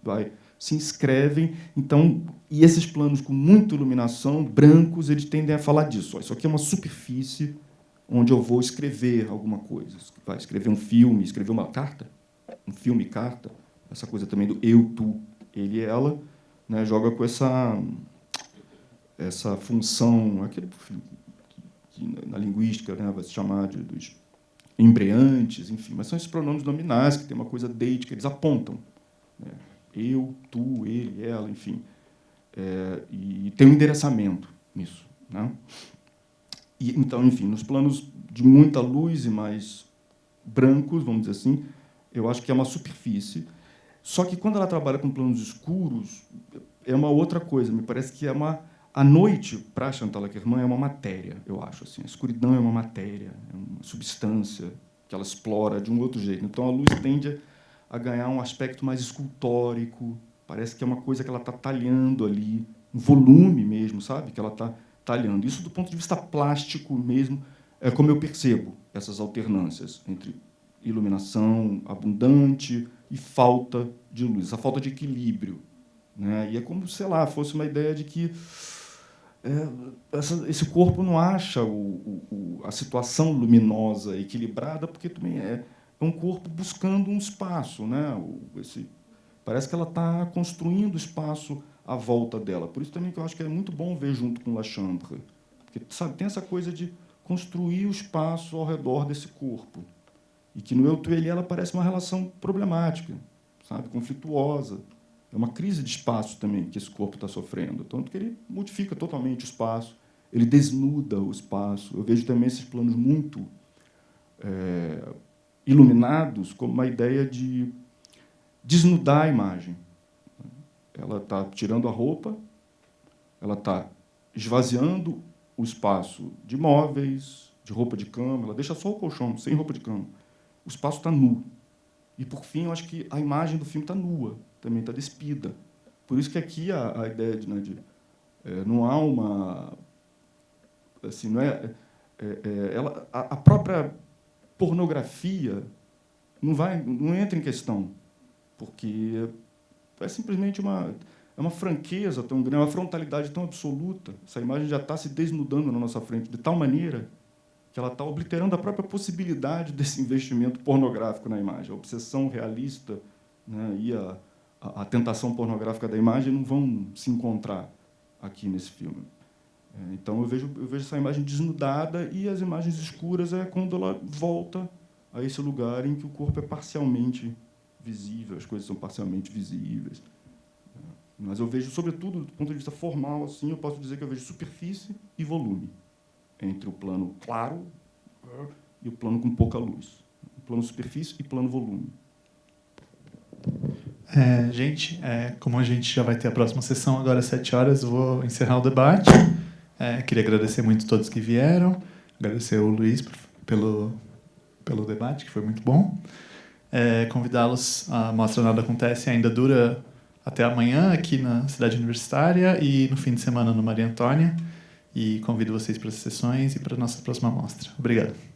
se inscrevem. Então, e esses planos com muita iluminação, brancos, eles tendem a falar disso. Ó, isso aqui é uma superfície onde eu vou escrever alguma coisa. Vai escrever um filme, escrever uma carta, um filme, carta, essa coisa também do eu, tu, ele e ela, né, joga com essa função, aquele que na linguística, né, vai se chamar dos embreantes, enfim, mas são esses pronomes nominais que tem uma coisa deítica, eles apontam, né, eu, tu, ele, ela, enfim, e tem um endereçamento nisso, né? E, então, enfim, nos planos de muita luz e mais brancos, vamos dizer assim, eu acho que é uma superfície. Só que, quando ela trabalha com planos escuros, é uma outra coisa. Me parece que a noite, para Chantal Akerman, é uma matéria, eu acho. Assim. A escuridão é uma matéria, é uma substância que ela explora de um outro jeito. Então, a luz tende a ganhar um aspecto mais escultórico. Parece que é uma coisa que ela está talhando ali, um volume mesmo, sabe? Que ela está talhando. Isso, do ponto de vista plástico mesmo, é como eu percebo essas alternâncias entre iluminação abundante e falta de luz, essa falta de equilíbrio, né? E é como, sei lá, fosse uma ideia de que esse corpo não acha a situação luminosa equilibrada, porque também é um corpo buscando um espaço, né? Parece que ela está construindo espaço à volta dela. Por isso também que eu acho que é muito bom ver junto com La Chambre, porque, sabe, tem essa coisa de construir o espaço ao redor desse corpo, e que no Eu, Tu e Ele ela parece uma relação problemática, sabe, conflituosa. É uma crise de espaço também que esse corpo está sofrendo, tanto que ele modifica totalmente o espaço, ele desnuda o espaço. Eu vejo também esses planos muito iluminados como uma ideia de desnudar a imagem. Ela está tirando a roupa, ela está esvaziando o espaço de móveis, de roupa de cama, ela deixa só o colchão, sem roupa de cama. O espaço está nu. E, por fim, eu acho que a imagem do filme está nua, também está despida. Por isso que aqui a ideia de, né, não há uma... Assim, não a própria pornografia não entra em questão, porque é simplesmente uma franqueza tão grande, uma frontalidade tão absoluta. Essa imagem já está se desnudando na nossa frente de tal maneira que ela está obliterando a própria possibilidade desse investimento pornográfico na imagem. A obsessão realista, né, e a tentação pornográfica da imagem não vão se encontrar aqui nesse filme. Então, eu vejo essa imagem desnudada, e as imagens escuras é quando ela volta a esse lugar em que o corpo é parcialmente visível, as coisas são parcialmente visíveis. Mas eu vejo, sobretudo, do ponto de vista formal, assim, eu posso dizer que eu vejo superfície e volume entre o plano claro e o plano com pouca luz. O plano superfície e plano volume. Gente, como a gente já vai ter a próxima sessão agora às 7 horas, eu vou encerrar o debate. Queria agradecer muito a todos que vieram, agradecer ao Luiz pelo debate, que foi muito bom. Convidá-los, a Mostra Nada Acontece ainda dura até amanhã aqui na Cidade Universitária e no fim de semana no Maria Antônia. E convido vocês para as sessões e para a nossa próxima mostra. Obrigado.